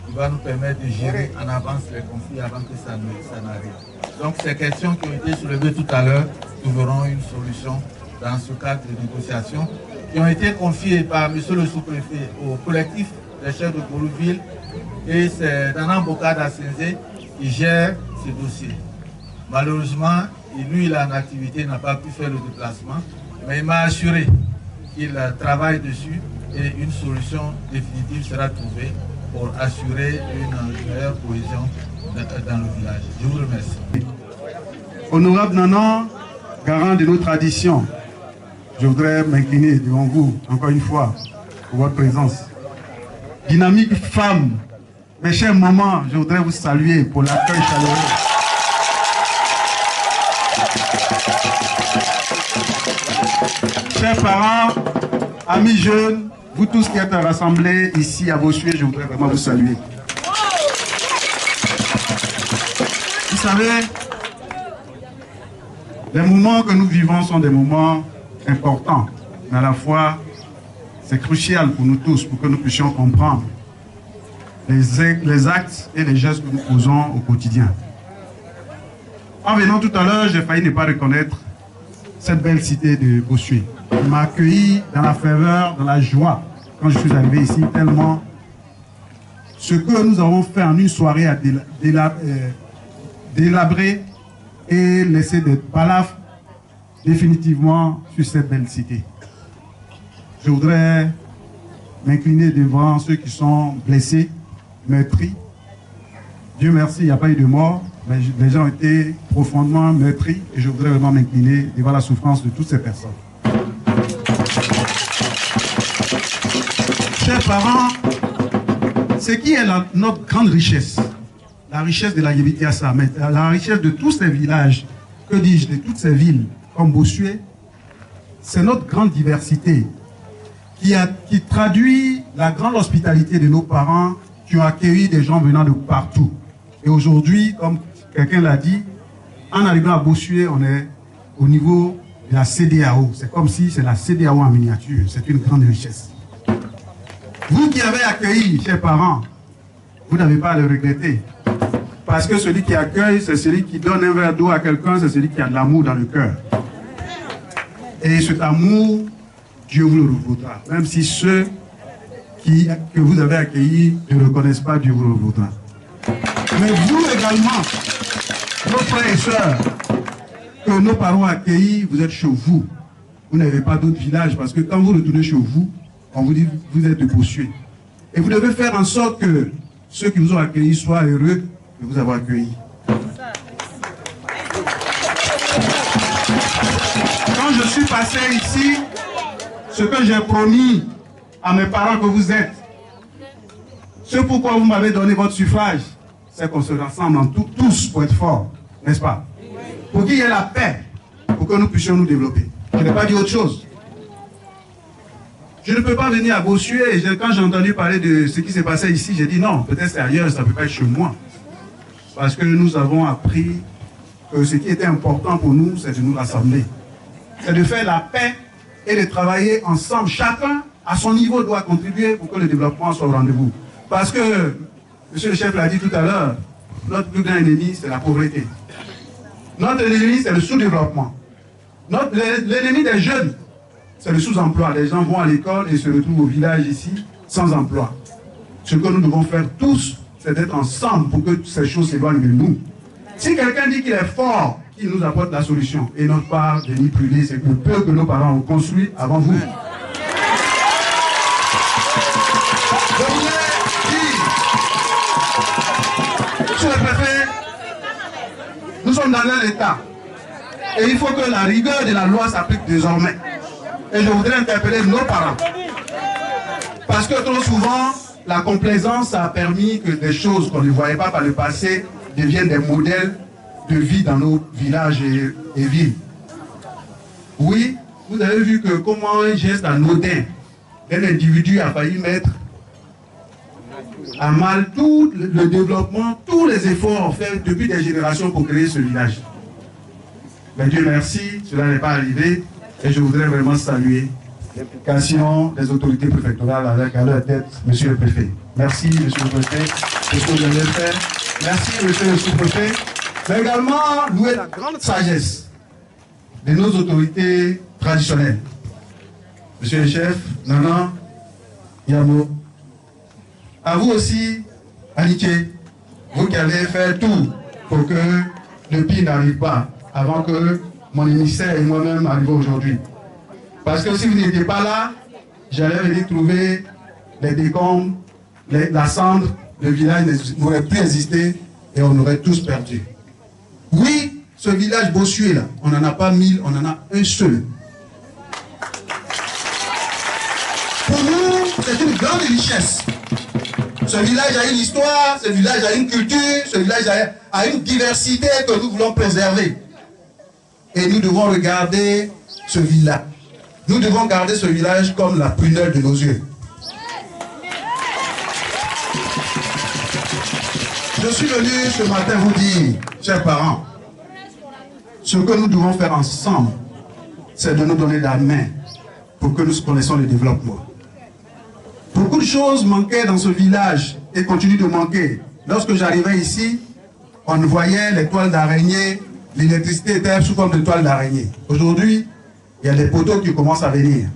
qui va nous permettre de gérer en avance les conflits avant que ça n'arrive. Donc ces questions qui ont été soulevées tout à l'heure trouveront une solution dans ce cadre de négociation qui ont été confiées par M. le sous-préfet au collectif des chefs de Golouville et c'est Danan Bokada Senze qui gère ce dossier. Malheureusement, lui il est en activité, il n'a pas pu faire le déplacement, mais il m'a assuré qu'il travaille dessus et une solution définitive sera trouvée pour assurer une meilleure cohésion dans le village. Je vous remercie. Honorable Nanan, garant de nos traditions, je voudrais m'incliner devant vous, encore une fois, pour votre présence. Dynamique femme, mes chers mamans, je voudrais vous saluer pour l'accueil chaleureux. Chers parents, amis jeunes, vous tous qui êtes rassemblés ici à Bossuet, je voudrais vraiment vous saluer. Vous savez, les moments que nous vivons sont des moments importants, mais à la fois, c'est crucial pour nous tous, pour que nous puissions comprendre les actes et les gestes que nous posons au quotidien. En venant tout à l'heure, j'ai failli ne pas reconnaître cette belle cité de Bossuet. Il m'a accueilli dans la ferveur, dans la joie, quand je suis arrivé ici, tellement ce que nous avons fait en une soirée à délabrer et laisser des palafres définitivement sur cette belle cité. Je voudrais m'incliner devant ceux qui sont blessés, meurtris. Dieu merci, il n'y a pas eu de mort, mais les gens ont été profondément meurtris et je voudrais vraiment m'incliner devant la souffrance de toutes ces personnes. Chers parents, ce qui est notre grande richesse, la richesse de la Yévitiassa, mais la richesse de tous ces villages, que dis-je, de toutes ces villes comme Bossuet, c'est notre grande diversité qui traduit la grande hospitalité de nos parents qui ont accueilli des gens venant de partout. Et aujourd'hui, comme quelqu'un l'a dit, en arrivant à Bossuet, on est au niveau de la CEDEAO. C'est comme si c'est la CEDEAO en miniature. C'est une grande richesse. Vous qui avez accueilli, chers parents, vous n'avez pas à le regretter. Parce que celui qui accueille, c'est celui qui donne un verre d'eau à quelqu'un, c'est celui qui a de l'amour dans le cœur. Et cet amour, Dieu vous le revaudra. Même si ceux que vous avez accueillis ne reconnaissent pas, Dieu vous le revaudra. Mais vous également, nos frères et sœurs, que nos parents ont accueillis, vous êtes chez vous. Vous n'avez pas d'autres villages parce que quand vous retournez chez vous, on vous dit vous êtes de Bossuet. Et vous devez faire en sorte que ceux qui vous ont accueillis soient heureux de vous avoir accueillis. Quand je suis passé ici, ce que j'ai promis à mes parents que vous êtes, ce pourquoi vous m'avez donné votre suffrage, c'est qu'on se rassemble en tous pour être forts, n'est-ce pas? Pour qu'il y ait la paix, pour que nous puissions nous développer. Je n'ai pas dit autre chose. Je ne peux pas venir à Bossuet. Quand j'ai entendu parler de ce qui s'est passé ici, j'ai dit non, peut-être c'est ailleurs, ça ne peut pas être chez moi. Parce que nous avons appris que ce qui était important pour nous, c'est de nous rassembler. C'est de faire la paix et de travailler ensemble. Chacun, à son niveau, doit contribuer pour que le développement soit au rendez-vous. Parce que, monsieur le chef l'a dit tout à l'heure, notre plus grand ennemi, c'est la pauvreté. Notre ennemi, c'est le sous-développement. L'ennemi des jeunes, c'est le sous-emploi. Les gens vont à l'école et se retrouvent au village ici, sans emploi. Ce que nous devons faire tous, c'est d'être ensemble pour que ces choses s'éloignent de nous. Si quelqu'un dit qu'il est fort, qu'il nous apporte la solution, et notre part de n'y brûler, c'est le peu que nos parents ont construit avant vous. Je voulais dire, monsieur le préfet, nous sommes dans un état. Et il faut que la rigueur de la loi s'applique désormais. Et je voudrais interpeller nos parents. Parce que trop souvent, la complaisance a permis que des choses qu'on ne voyait pas par le passé deviennent des modèles de vie dans nos villages et villes. Oui, vous avez vu que comment un geste anodin d'un individu a failli mettre à mal tout le développement, tous les efforts faits depuis des générations pour créer ce village. Mais Dieu merci, cela n'est pas arrivé et je voudrais vraiment saluer l'implication des autorités préfectorales avec à leur tête, monsieur le préfet. Merci, monsieur le préfet, pour ce que vous avez fait. Merci, monsieur le sous-préfet. Mais également louer la grande sagesse de nos autorités traditionnelles. Monsieur le chef, Nana, Yamo, à vous aussi, Anniké, vous qui allez faire tout pour que le pire n'arrive pas avant que mon émissaire et moi-même arrivions aujourd'hui. Parce que si vous n'étiez pas là, j'allais venir trouver les décombres, la cendre, le village n'aurait plus existé et on aurait tous perdu. Oui, ce village Bossuet là, on n'en a pas 1000, on en a un seul. Pour nous, c'est une grande richesse. Ce village a une histoire, ce village a une culture, ce village a une diversité que nous voulons préserver. Et nous devons regarder ce village. Nous devons garder ce village comme la prunelle de nos yeux. Je suis venu ce matin vous dire, chers parents, ce que nous devons faire ensemble, c'est de nous donner la main pour que nous connaissions le développement. Beaucoup de choses manquaient dans ce village et continuent de manquer. Lorsque j'arrivais ici, on voyait les toiles d'araignée, l'électricité était sous forme de toiles d'araignée. Aujourd'hui, il y a des poteaux qui commencent à venir.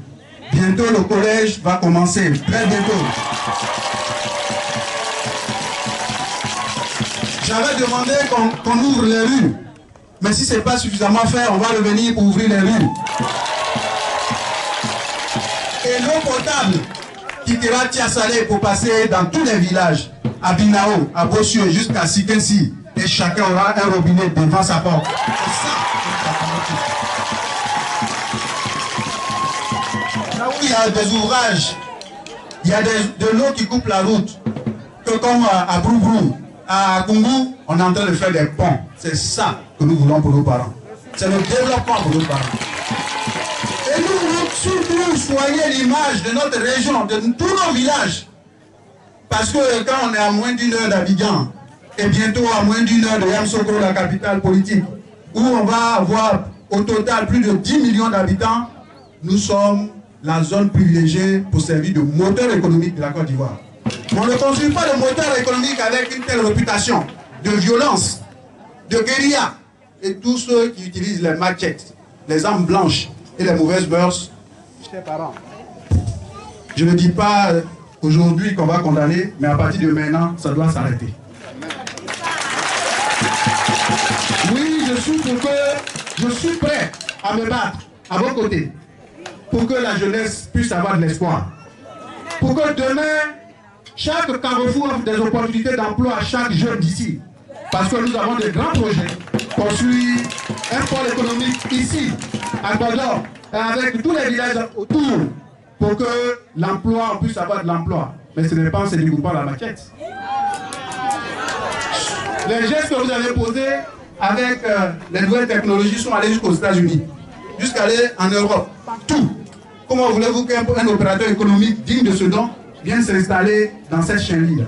Bientôt, le collège va commencer, très bientôt. J'avais demandé qu'on ouvre les rues. Mais si ce n'est pas suffisamment fait, on va revenir pour ouvrir les rues. Et l'eau potable quittera Tiasalé pour passer dans tous les villages, à Binao, à Bossuet, jusqu'à Sikensi. Et chacun aura un robinet devant sa porte. Là où il y a des ouvrages, il y a de l'eau qui coupe la route. Que comme à Broubrou, à Kungu, on est en train de faire des ponts. C'est ça que nous voulons pour nos parents. C'est le développement pour nos parents. Et nous voulons surtout soigner l'image de notre région, de tous nos villages. Parce que quand on est à moins d'une heure d'Abidjan, et bientôt à moins d'une heure de Yamoussoukro, la capitale politique, où on va avoir au total plus de 10 millions d'habitants, nous sommes la zone privilégiée pour servir de moteur économique de la Côte d'Ivoire. On ne construit pas de moteur économique avec une telle réputation de violence, de guérilla, et tous ceux qui utilisent les machettes, les armes blanches et les mauvaises mœurs, chers parents, je ne dis pas aujourd'hui qu'on va condamner, mais à partir de maintenant, ça doit s'arrêter. Oui, je suis prêt à me battre à vos côtés pour que la jeunesse puisse avoir de l'espoir. Pour que demain, chaque carrefour offre des opportunités d'emploi à chaque jeune d'ici. Parce que nous avons de grands projets. Construire un pôle économique ici, à Godor, avec tous les villages autour, pour que l'emploi, on puisse avoir de l'emploi. Mais ce n'est pas en se découpant la maquette. Les gestes que vous avez posés avec les nouvelles technologies sont allés jusqu'aux États-Unis, jusqu'aller en Europe, tout. Comment voulez-vous qu'un opérateur économique digne de ce nom vienne s'installer dans cette chaîne-là?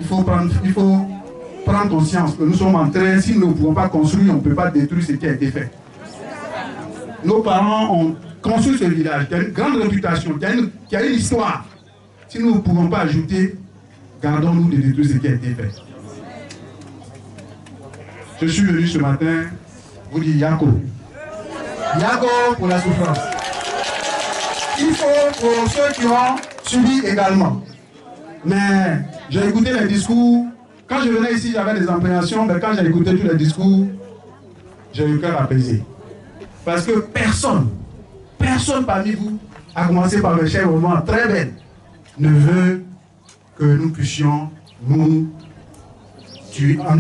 Il faut prendre conscience que nous sommes en train, si nous ne pouvons pas construire, on ne peut pas détruire ce qui a été fait. Nos parents ont construit ce village qui a une grande réputation, qui a une histoire. Si nous ne pouvons pas ajouter, gardons-nous de détruire ce qui a été fait. Je suis venu ce matin vous dire Yako. Yako pour la souffrance. Il faut pour ceux qui ont subi également. Mais j'ai écouté les discours. Quand je venais ici, j'avais des appréhensions, mais quand j'ai écouté tous les discours, j'ai eu le cœur apaisé. Parce que personne parmi vous, à commencer par mes chers moments très belles, ne veut que nous puissions nous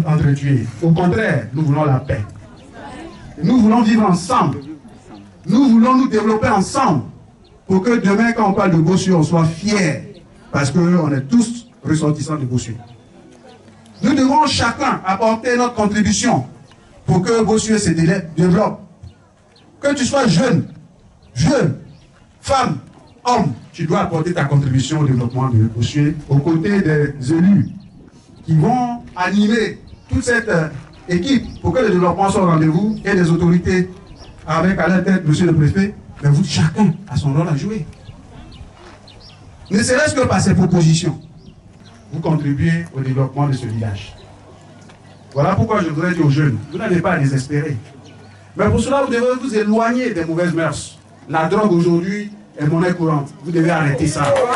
entretuer. Au contraire, nous voulons la paix. Nous voulons vivre ensemble. Nous voulons nous développer ensemble pour que demain, quand on parle de Bossuet, on soit fiers. Parce qu'on est tous ressortissants de Bossuet. Nous devons chacun apporter notre contribution pour que Bossuet se développe. Que tu sois jeune, femme, homme, tu dois apporter ta contribution au développement de Bossuet aux côtés des élus qui vont animer toute cette équipe pour que le développement soit au rendez-vous et les autorités avec à la tête monsieur le préfet, mais vous chacun a son rôle à jouer. Ne serait-ce que par ces propositions, vous contribuez au développement de ce village. Voilà pourquoi je voudrais dire aux jeunes, vous n'avez pas à désespérer. Mais pour cela, vous devez vous éloigner des mauvaises mœurs. La drogue aujourd'hui est monnaie courante. Vous devez arrêter ça. Vous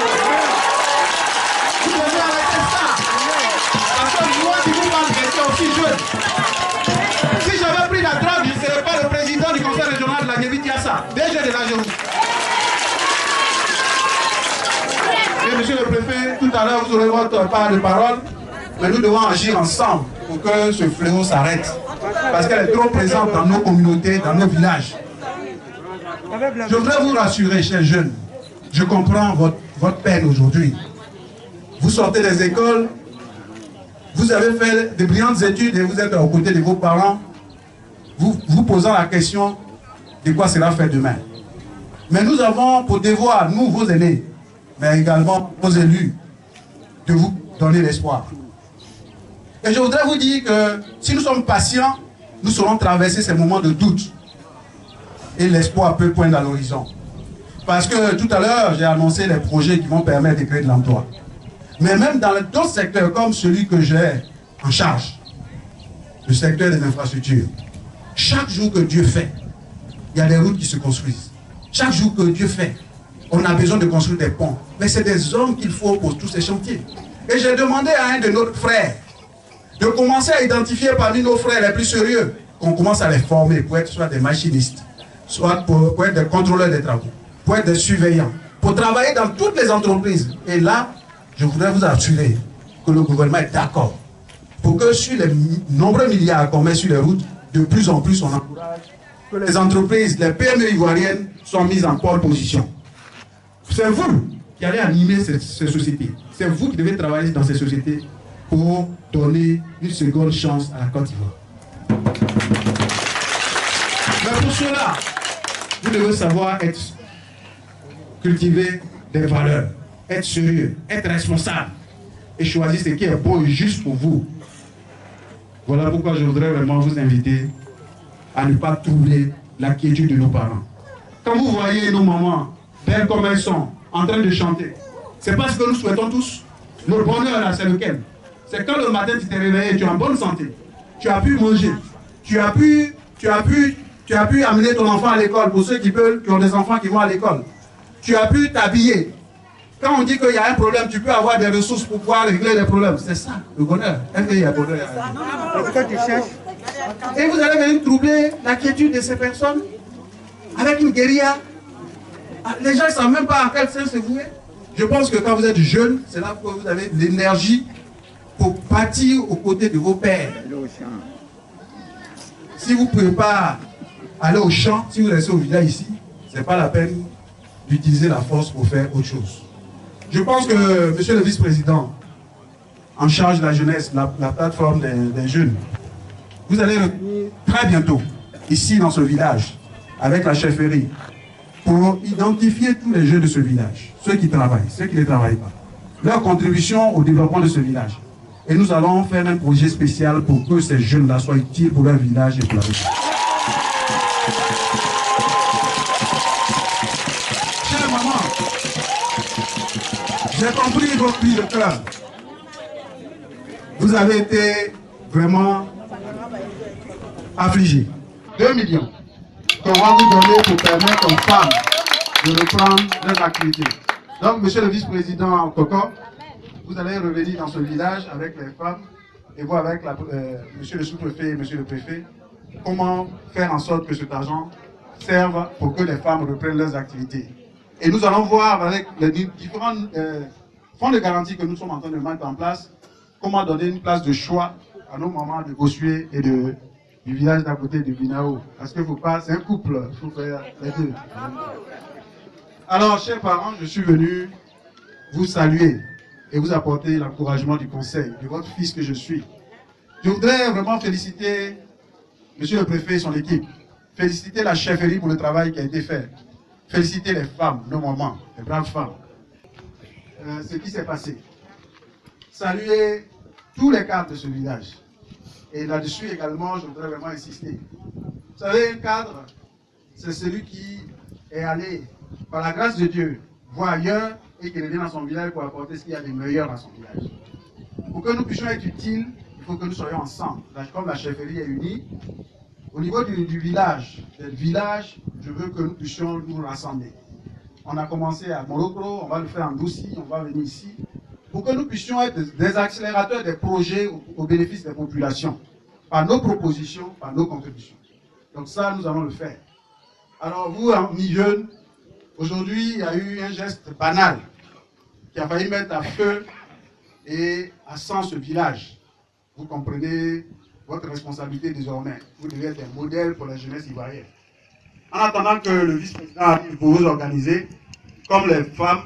devez arrêter ça. Parce que moi, si vous m'adressez aussi jeune, si j'avais pris la drogue, je ne serais pas le président du conseil régional de la Guévitiassa. Déjà de la Gérousse. Et monsieur le préfet, tout à l'heure, vous aurez votre part de parole, mais nous devons agir ensemble pour que ce fléau s'arrête. Parce qu'elle est trop présente dans nos communautés, dans nos villages. Je voudrais vous rassurer, chers jeunes, je comprends votre peine aujourd'hui. Vous sortez des écoles, vous avez fait de brillantes études et vous êtes aux côtés de vos parents, vous posant la question de quoi sera fait demain. Mais nous avons pour devoir, nous, vos aînés, mais également vos élus, de vous donner l'espoir. Et je voudrais vous dire que si nous sommes patients, nous saurons traverser ces moments de doute. Et l'espoir peut poindre à l'horizon. Parce que tout à l'heure, j'ai annoncé les projets qui vont permettre de créer de l'emploi. Mais même dans d'autres secteurs comme celui que j'ai en charge, le secteur des infrastructures, chaque jour que Dieu fait, il y a des routes qui se construisent. Chaque jour que Dieu fait, on a besoin de construire des ponts. Mais c'est des hommes qu'il faut pour tous ces chantiers. Et j'ai demandé à un de nos frères de commencer à identifier parmi nos frères les plus sérieux, qu'on commence à les former pour être soit des machinistes, soit pour être des contrôleurs des travaux, pour être des surveillants, pour travailler dans toutes les entreprises. Et là, je voudrais vous assurer que le gouvernement est d'accord pour que sur les nombreux milliards qu'on met sur les routes, de plus en plus on encourage que les entreprises, les PME ivoiriennes soient mises en pole position. C'est vous qui allez animer ces sociétés. C'est vous qui devez travailler dans ces sociétés pour donner une seconde chance à la Côte d'Ivoire. Mais pour cela, vous devez savoir cultiver des valeurs, être sérieux, être responsable et choisir ce qui est bon et juste pour vous. Voilà pourquoi je voudrais vraiment vous inviter à ne pas troubler la quiétude de nos parents. Quand vous voyez nos mamans, belles comme elles sont, en train de chanter, c'est parce que nous souhaitons tous. Le bonheur là, c'est lequel? C'est quand le matin tu t'es réveillé, tu es en bonne santé, tu as pu manger, tu as pu Tu as pu amener ton enfant à l'école, pour ceux qui ont des enfants qui vont à l'école. Tu as pu t'habiller. Quand on dit qu'il y a un problème, tu peux avoir des ressources pour pouvoir régler les problèmes. C'est ça, le bonheur. Il y a bonheur. Et vous allez venir troubler la quiétude de ces personnes avec une guérilla. Les gens ne savent même pas en quel sens se vouer. Je pense que quand vous êtes jeune, c'est là que vous avez l'énergie pour bâtir aux côtés de vos pères. Si vous ne pouvez pas aller au champ, si vous restez au village ici, ce n'est pas la peine d'utiliser la force pour faire autre chose. Je pense que, monsieur le vice-président, en charge de la jeunesse, la plateforme des jeunes, vous allez revenir très bientôt, ici dans ce village, avec la chefferie, pour identifier tous les jeunes de ce village, ceux qui travaillent, ceux qui ne travaillent pas, leur contribution au développement de ce village. Et nous allons faire un projet spécial pour que ces jeunes-là soient utiles pour leur village et pour la région. Chère maman, j'ai compris votre cri de cœur. Vous avez été vraiment affligés. 2 millions qu'on va vous donner pour permettre aux femmes de reprendre leurs activités. Donc, monsieur le vice-président Coco, vous allez revenir dans ce village avec les femmes et voir avec monsieur le sous-préfet et monsieur le préfet comment faire en sorte que cet argent serve pour que les femmes reprennent leurs activités. Et nous allons voir avec les différents fonds de garantie que nous sommes en train de mettre en place, comment donner une place de choix à nos mamans de Bossuet et du village d'à côté de Binao. Parce que faut pas, c'est un couple, il faut faire les deux. Alors, chers parents, je suis venu vous saluer et vous apporter l'encouragement du conseil, de votre fils que je suis. Je voudrais vraiment féliciter monsieur le préfet et son équipe, féliciter la chefferie pour le travail qui a été fait, féliciter les femmes, nos mamans, les braves femmes. Ce qui s'est passé. Saluer tous les cadres de ce village. Et là-dessus également, je voudrais vraiment insister. Vous savez, un cadre, c'est celui qui est allé, par la grâce de Dieu, voir ailleurs et qui revient dans son village pour apporter ce qu'il y a de meilleur dans son village. Pour que nous puissions être utiles, il faut que nous soyons ensemble. Comme la chefferie est unie, au niveau du village, je veux que nous puissions nous rassembler. On a commencé à Morocco, on va le faire en Doussi, on va venir ici, pour que nous puissions être des accélérateurs des projets au bénéfice des populations, par nos propositions, par nos contributions. Donc ça, nous allons le faire. Alors vous, amis jeunes, aujourd'hui, il y a eu un geste banal qui a failli mettre à feu et à sang ce village. Vous comprenez votre responsabilité désormais. Vous devez être un modèle pour la jeunesse ivoirienne. En attendant que le vice-président arrive pour vous organiser, comme les femmes,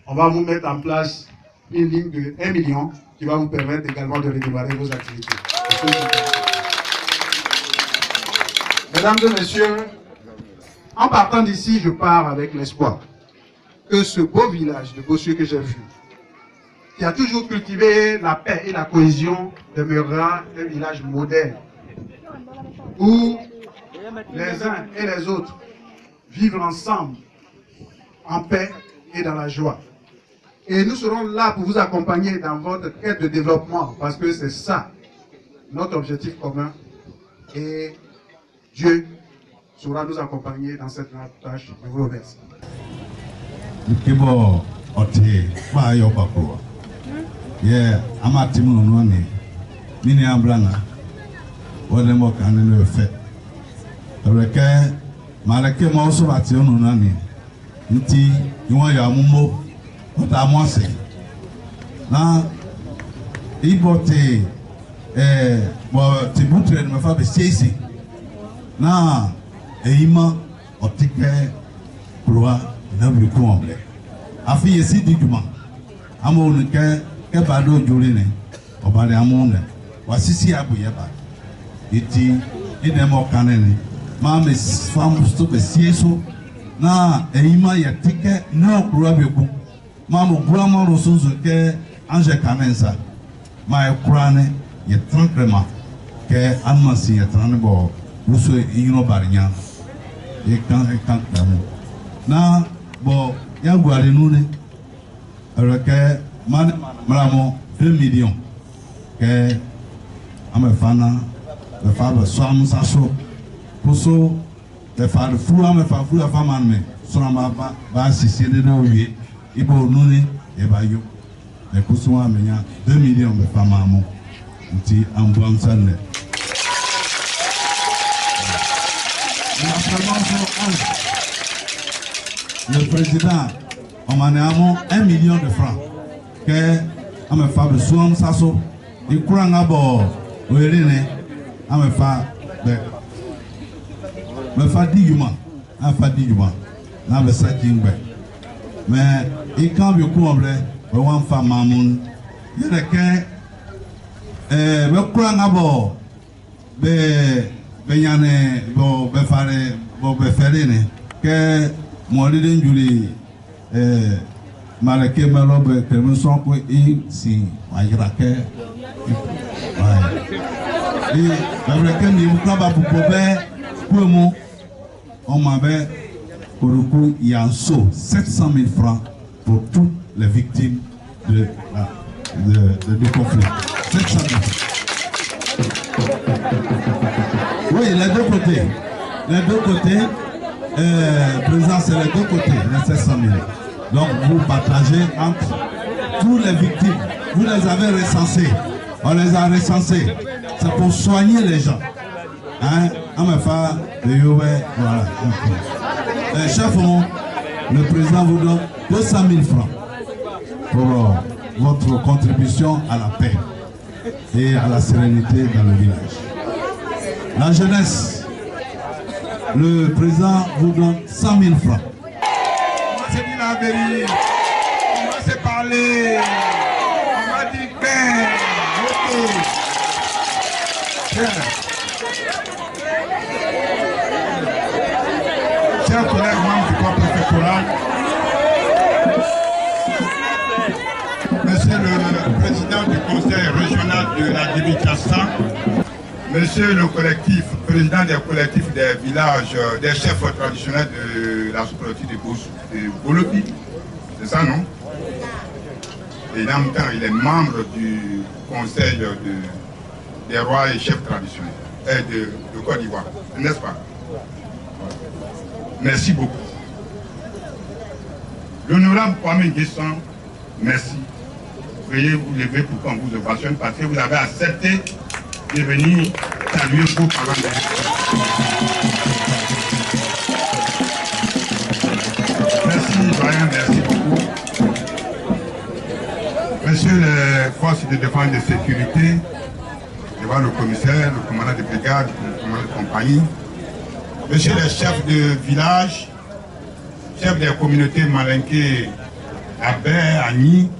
on va vous mettre en place une ligne de 1 million qui va vous permettre également de redémarrer vos activités. Mesdames et messieurs, en partant d'ici, je pars avec l'espoir que ce beau village de Bossuet que j'ai vu, qui a toujours cultivé la paix et la cohésion, demeurera un village modèle où les uns et les autres vivent ensemble en paix et dans la joie. Et nous serons là pour vous accompagner dans votre quête de développement, parce que c'est ça notre objectif commun. Et Dieu saura nous accompagner dans cette tâche. Je vous remercie. Reke maleke ma oso bati onu nani nti iwon ya mumo ota mose na ibote bo tibutre me fa be sisi na eima otike proa na bi ku omble afi yesi diguma amo nuke ke bado juri ne obare amune wasisi abu yeba iti ide mo kanene Mame famos to besieso na eima ya tike na okura beku mama grandma rosunzo ke anje kanensa ma ekurane ye trankrema ke anmasi ye tranbo uso yino barinya ye kan kamu na bo ya gware nune reke man maramo 2 millions ke amefana be fa be so amsaso Poso le fa flou me fa flou fa man me so na ba sisi de na owie ibo nuni e ba yo e kusuwa me nya 2 millions me fa mamu nti ambuam sanne le président on m'a donné 1 million de francs que on me fa besoin ça so et courant abo oerine on me fa me fa diguma on fa diguma na be sa kingbe mais il quand bien ko ombre we wan fa mamun yere ke me courant abo be yane bo be fare bo be ferine que mo le den juli malake malo be que me son ko e si ayira ke et avec que ni ko ba bu ko be ko mo on m'avait pour le coup il y a un saut 700 000 francs pour toutes les victimes de du conflit 700 000. Oui, les deux côtés. Les deux côtés, président, c'est les deux côtés, les 700 000. Donc, vous partagez entre tous les victimes. Vous les avez recensés. On les a recensés. C'est pour soigner les gens. Hein? Voilà. Chef, le président vous donne 200 000 francs pour votre contribution à la paix et à la sérénité dans le village. La jeunesse, le président vous donne 100 000 francs. On m'a dit la vérité, on m'a se parler, on m'a dit paix, chers collègues membres du corps préfectoral, monsieur le président du conseil régional de la Guinée-Bissau, monsieur le collectif, président des collectifs des villages, des chefs traditionnels de la sous-préfecture de Bolopi, c'est ça, non? Et en même temps, il est membre du conseil des rois et chefs traditionnels de Côte d'Ivoire, n'est-ce pas? Merci beaucoup. L'honorable Kwame Nguessan, merci. Veuillez vous lever pour qu'on vous ovationne parce que vous avez accepté de venir saluer vos parents. Merci, Brian, merci beaucoup. Monsieur les forces de défense et de sécurité, devant le commissaire, le commandant de brigade, le commandant de compagnie, monsieur les chefs de village, chefs des communautés malinquées, Abé, Agni,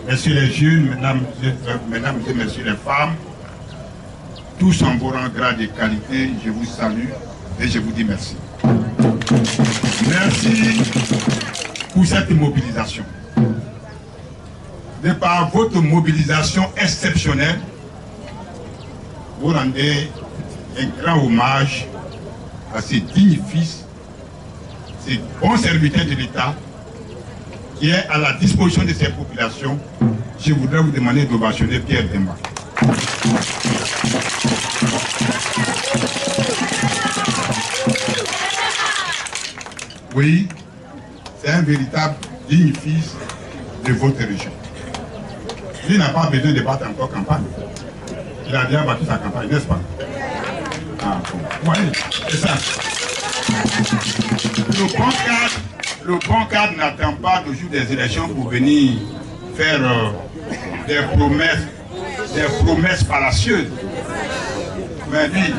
messieurs les jeunes, mesdames et messieurs les femmes, tous en vos rangs, grades et qualités, je vous salue et je vous dis merci. Merci pour cette mobilisation. De par votre mobilisation exceptionnelle, vous rendez un grand hommage à ces dignes fils, ces bons serviteurs de l'État qui est à la disposition de ces populations. Je voudrais vous demander d'ovationner Pierre Demba. Oui, c'est un véritable digne fils de votre région. Il n'a pas besoin de battre encore campagne. Il a déjà battu sa campagne, n'est-ce pas? Ah, bon. Oui, c'est ça. Le bon cadre n'attend pas le jour des élections pour venir faire des promesses fallacieuses. Mais lui,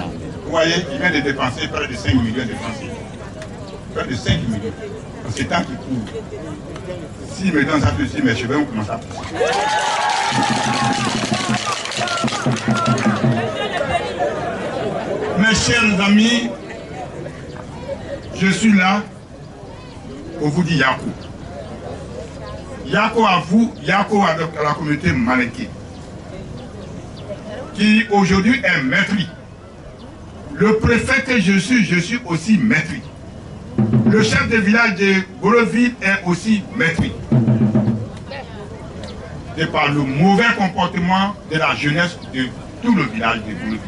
vous voyez, il vient de dépenser près de 5 millions de francs. Près de 5 millions. C'est tant qu'il court. S'il me donne ça tout de suite, mes cheveux vont commencer à pousser. Mes chers amis, je suis là pour vous dire Yako. Yako à vous, Yako à la communauté malinké, qui aujourd'hui est maîtrise. Le préfet que je suis aussi maîtrise. Le chef de village de Boloville est aussi maîtrise. Et par le mauvais comportement de la jeunesse de tout le village de Boloville.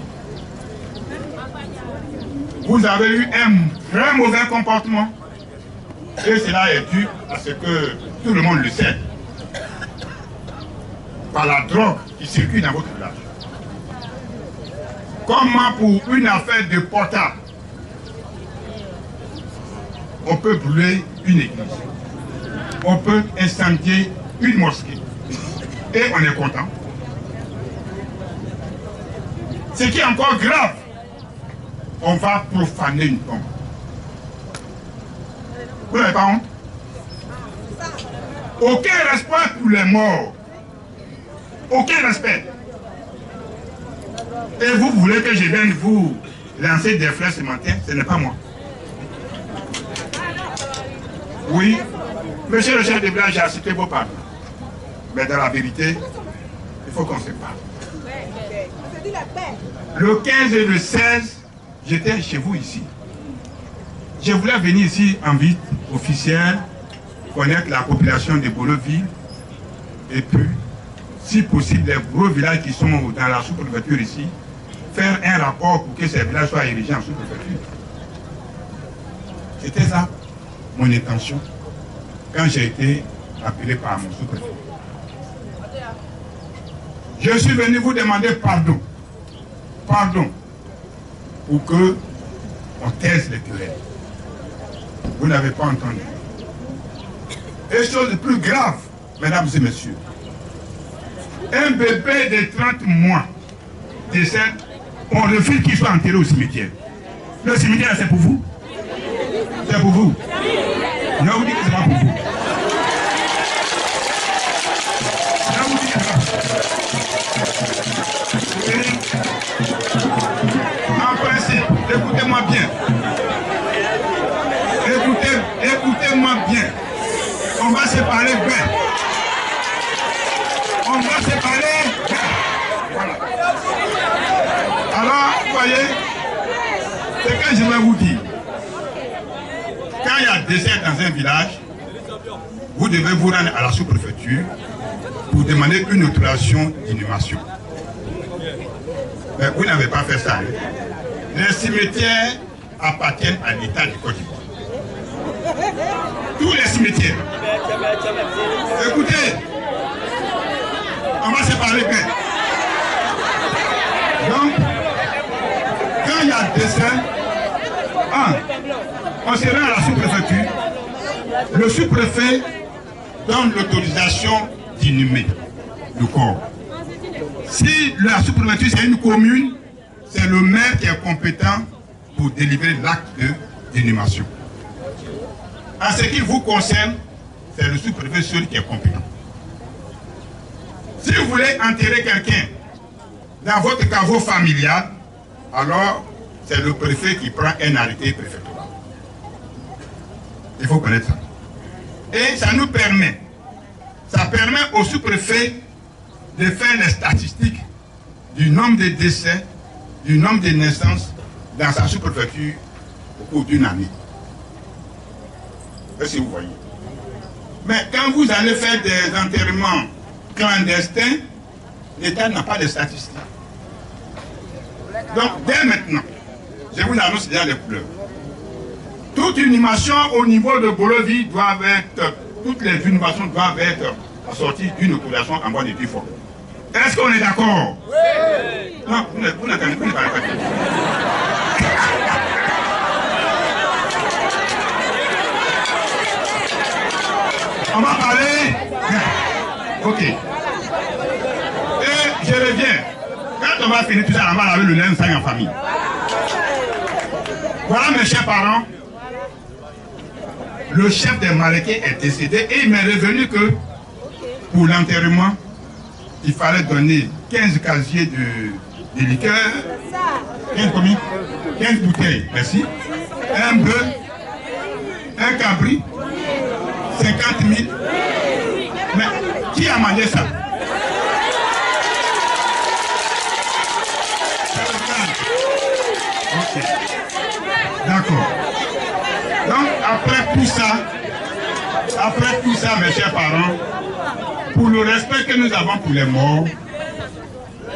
vous avez eu un très mauvais comportement. Et cela est dû à ce que tout le monde le sait. Par la drogue qui circule dans votre village. Comment pour une affaire de portable, on peut brûler une église, on peut incendier une mosquée, et on est content. Ce qui est encore grave, on va profaner une tombe. Vous n'avez pas honte? Aucun respect pour les morts. Aucun respect. Et vous voulez que je vienne vous lancer des fleurs ce matin? Ce n'est pas moi. Oui, monsieur le chef de village, j'ai accepté vos paroles. Mais dans la vérité, il faut qu'on se parle. Le 15 et le 16, j'étais chez vous ici. Je voulais venir ici en visite officielle, connaître la population de Boloville, et puis, si possible, les gros villages qui sont dans la sous-préfecture ici, faire un rapport pour que ces villages soient érigés en sous-préfecture. C'était ça, mon intention, quand j'ai été appelé par mon sous-préfet. Je suis venu vous demander pardon. Pardon. Pour que on taise les querelles. Vous n'avez pas entendu. Et chose de plus grave, mesdames et messieurs, un bébé de 30 mois décède, on refuse qu'il soit enterré au cimetière. Le cimetière, c'est pour vous? C'est pour vous? Je vous dis que c'est pas pour vous. Je vous dis que c'est pas pour vous. En principe, écoutez-moi bien. Écoutez-moi bien. On va se parler bien. On va se parler bien. Voilà. Alors, vous voyez, c'est que je vais vous dire. Quand il y a décès dans un village, vous devez vous rendre à la sous-préfecture pour demander une autorisation d'inhumation. Mais vous n'avez pas fait ça. Les cimetières appartiennent à l'État du Côte d'Ivoire. Tous les cimetières. Écoutez, on va se parler bien. Donc, quand il y a décès, on se rend à la sous-préfecture. Le sous-préfet donne l'autorisation d'inhumer le corps. Si la sous-préfecture c'est une commune, c'est le maire qui est compétent pour délivrer l'acte d'inhumation. En ce qui vous concerne, c'est le sous-préfet seul qui est compétent. Si vous voulez enterrer quelqu'un dans votre caveau familial, alors c'est le préfet qui prend un arrêté préfectoral. Il faut connaître ça. Et ça nous permet, au sous-préfet de faire les statistiques du nombre de décès, du nombre de naissances dans sa sous-préfecture au cours d'une année. Si vous voyez. Mais quand vous allez faire des enterrements clandestins, l'État n'a pas de statistiques. Donc, dès maintenant, je vous annonce déjà les couleurs. Toute inhumation au niveau de Boloville doit être, toutes les inhumations doivent être assorties d'une autorisation en bonne et due forme. Est-ce qu'on est d'accord? Oui. Non, vous n'entendez pas. On va parler. Ok. Et je reviens. Quand on va finir tout ça, on va laver le linge sale en famille. Voilà mes chers parents. Le chef des Malékés est décédé et il m'est revenu que pour l'enterrement, il fallait donner 15 casiers de liqueur, 15 bouteilles, merci, un bœuf, un cabri, 50 000. Mais qui a mangé ça? Ok. D'accord. Donc, après tout ça, mes chers parents, pour le respect que nous avons pour les morts,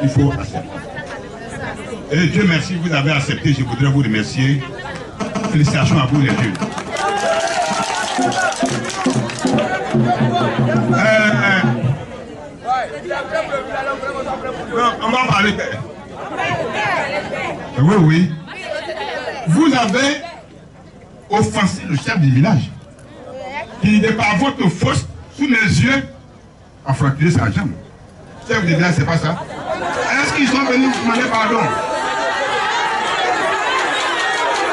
il faut accepter. Et Dieu merci, vous avez accepté, je voudrais vous remercier. félicitations à vous les jeunes. On va parler. Oui, oui. Vous avez offensé le chef du village. Qui n'est pas votre faute, sous mes yeux, a fracturé sa jambe. Chef du village, c'est pas ça. Est-ce qu'ils sont venus vous demander pardon?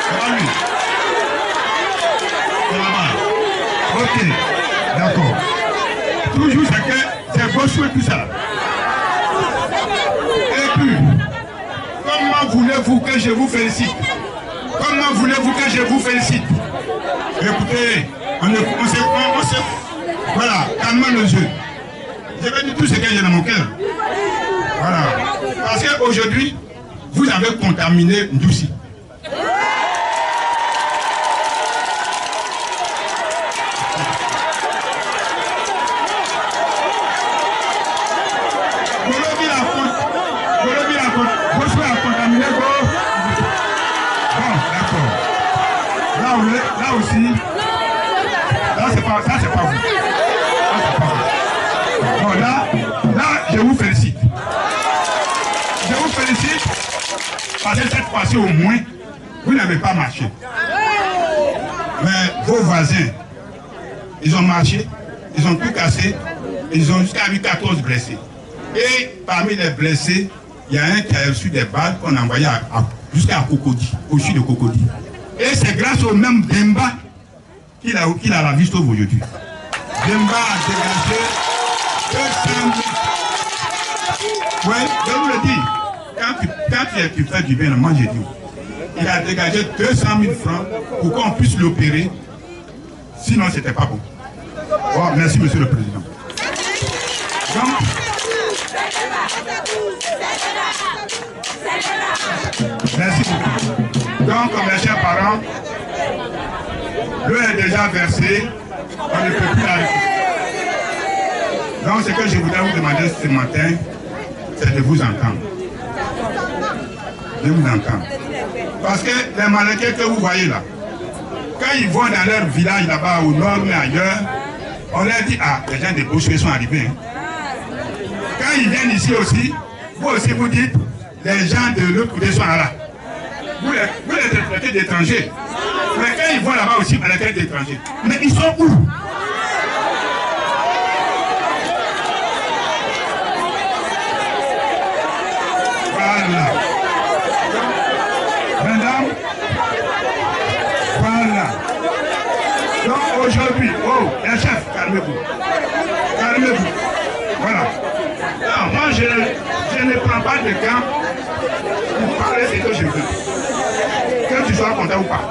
C'est pas lui. C'est là-bas. Ok, d'accord. Toujours c'est que c'est Bossuet tout ça. Et puis, comment voulez-vous que je vous félicite? Comment voulez-vous que je vous félicite? Écoutez, on sait, voilà, calmons nos yeux. Je vais dire tout ce que j'ai dans mon cœur. Voilà. Parce qu'aujourd'hui, vous avez contaminé Ndouci. Là aussi, là c'est pas, ça c'est pas vous. Bon, là, je vous félicite. Je vous félicite parce que cette fois-ci au moins, vous n'avez pas marché. Mais vos voisins, ils ont marché, ils ont tout cassé, ils ont jusqu'à eu 14 blessés. Et parmi les blessés, il y a un qui a reçu des balles qu'on a envoyées jusqu'à Cocody, au sud de Cocody. Et c'est grâce au même Demba qu'il a la vie sauve aujourd'hui. Demba a dégagé 200 000. Oui, je vous le dis. Quand tu fais du bien, moi j'ai dit. Il a dégagé 200 000 francs pour qu'on puisse l'opérer. Sinon, ce n'était pas bon. Oh, merci, monsieur le président. Donc, merci beaucoup. Donc, mes chers parents, l'eau est déjà versée, on ne peut plus la récupérer. Donc, ce que je voudrais vous demander ce matin, c'est de vous entendre. De vous entendre. Parce que les Malinqués que vous voyez là, quand ils vont dans leur village là-bas au nord mais ailleurs, on leur dit, ah, les gens des Bossuet sont arrivés. Hein. Quand ils viennent ici aussi, vous aussi vous dites, les gens de l'autre côté sont là. Vous les traitez d'étrangers. Mais quand ils vont là-bas aussi, on les traite d'étrangers. Mais ils sont où? Voilà. Madame, voilà. Donc aujourd'hui, oh, les chefs, calmez-vous. Calmez-vous. Voilà. Alors, moi, je ne prends pas de gants pour parler ce que je veux. Que tu sois content ou pas.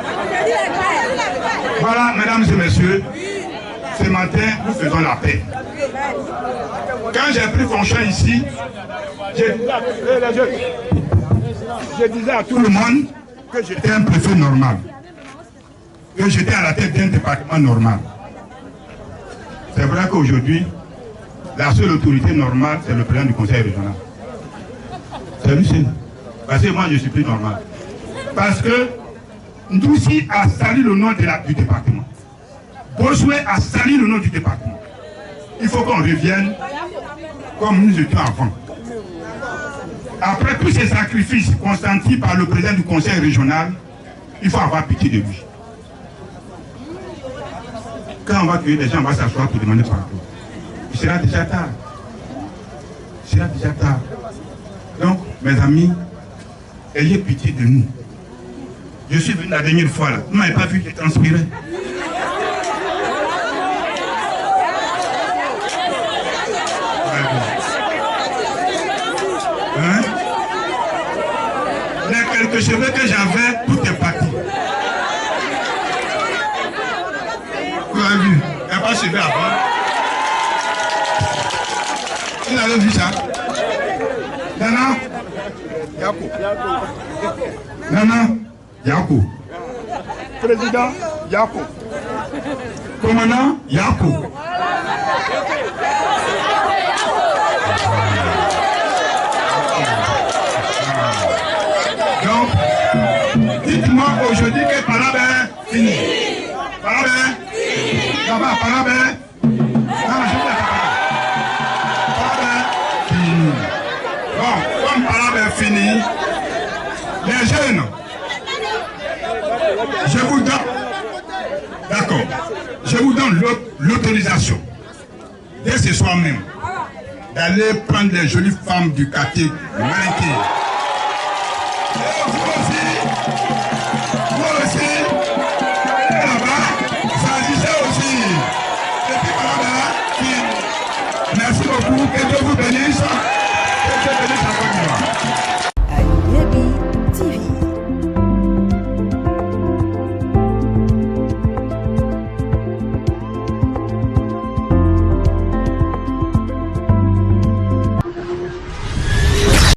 Voilà, mesdames et messieurs, ce matin, nous faisons la paix. Quand j'ai pris fonction ici, je disais à tout le monde que j'étais un préfet normal, que j'étais à la tête d'un département normal. C'est vrai qu'aujourd'hui, la seule autorité normale, c'est le président du conseil régional. C'est lui seul. Parce que moi, je suis plus normal. Parce que Ndouci a sali le nom du département. Bossuet a sali le nom du département. Il faut qu'on revienne comme nous étions avant. Après tous ces sacrifices consentis par le président du conseil régional, il faut avoir pitié de lui. Quand on va tuer des gens, on va s'asseoir pour demander pardon. Il sera déjà tard. Il sera déjà tard. Donc, mes amis, ayez pitié de nous. Je suis venu la dernière fois là. Vous ne m'avez pas vu, j'ai transpiré. Hein? Les quelques cheveux que j'avais, tout est parti. Vous avez vu? Il n'y a pas de cheveux avant. Vous avez vu ça? Nana Yako. Nana Yako. Président Yako. Commandant Yako. Donc, dites-moi aujourd'hui que par là, Ça va, Parabé? Bon, comme Parabé est fini, les jeunes, je vous donne, d'accord, je vous donne l'autorisation, dès ce soir même, d'aller prendre les jolies femmes du quartier Malinké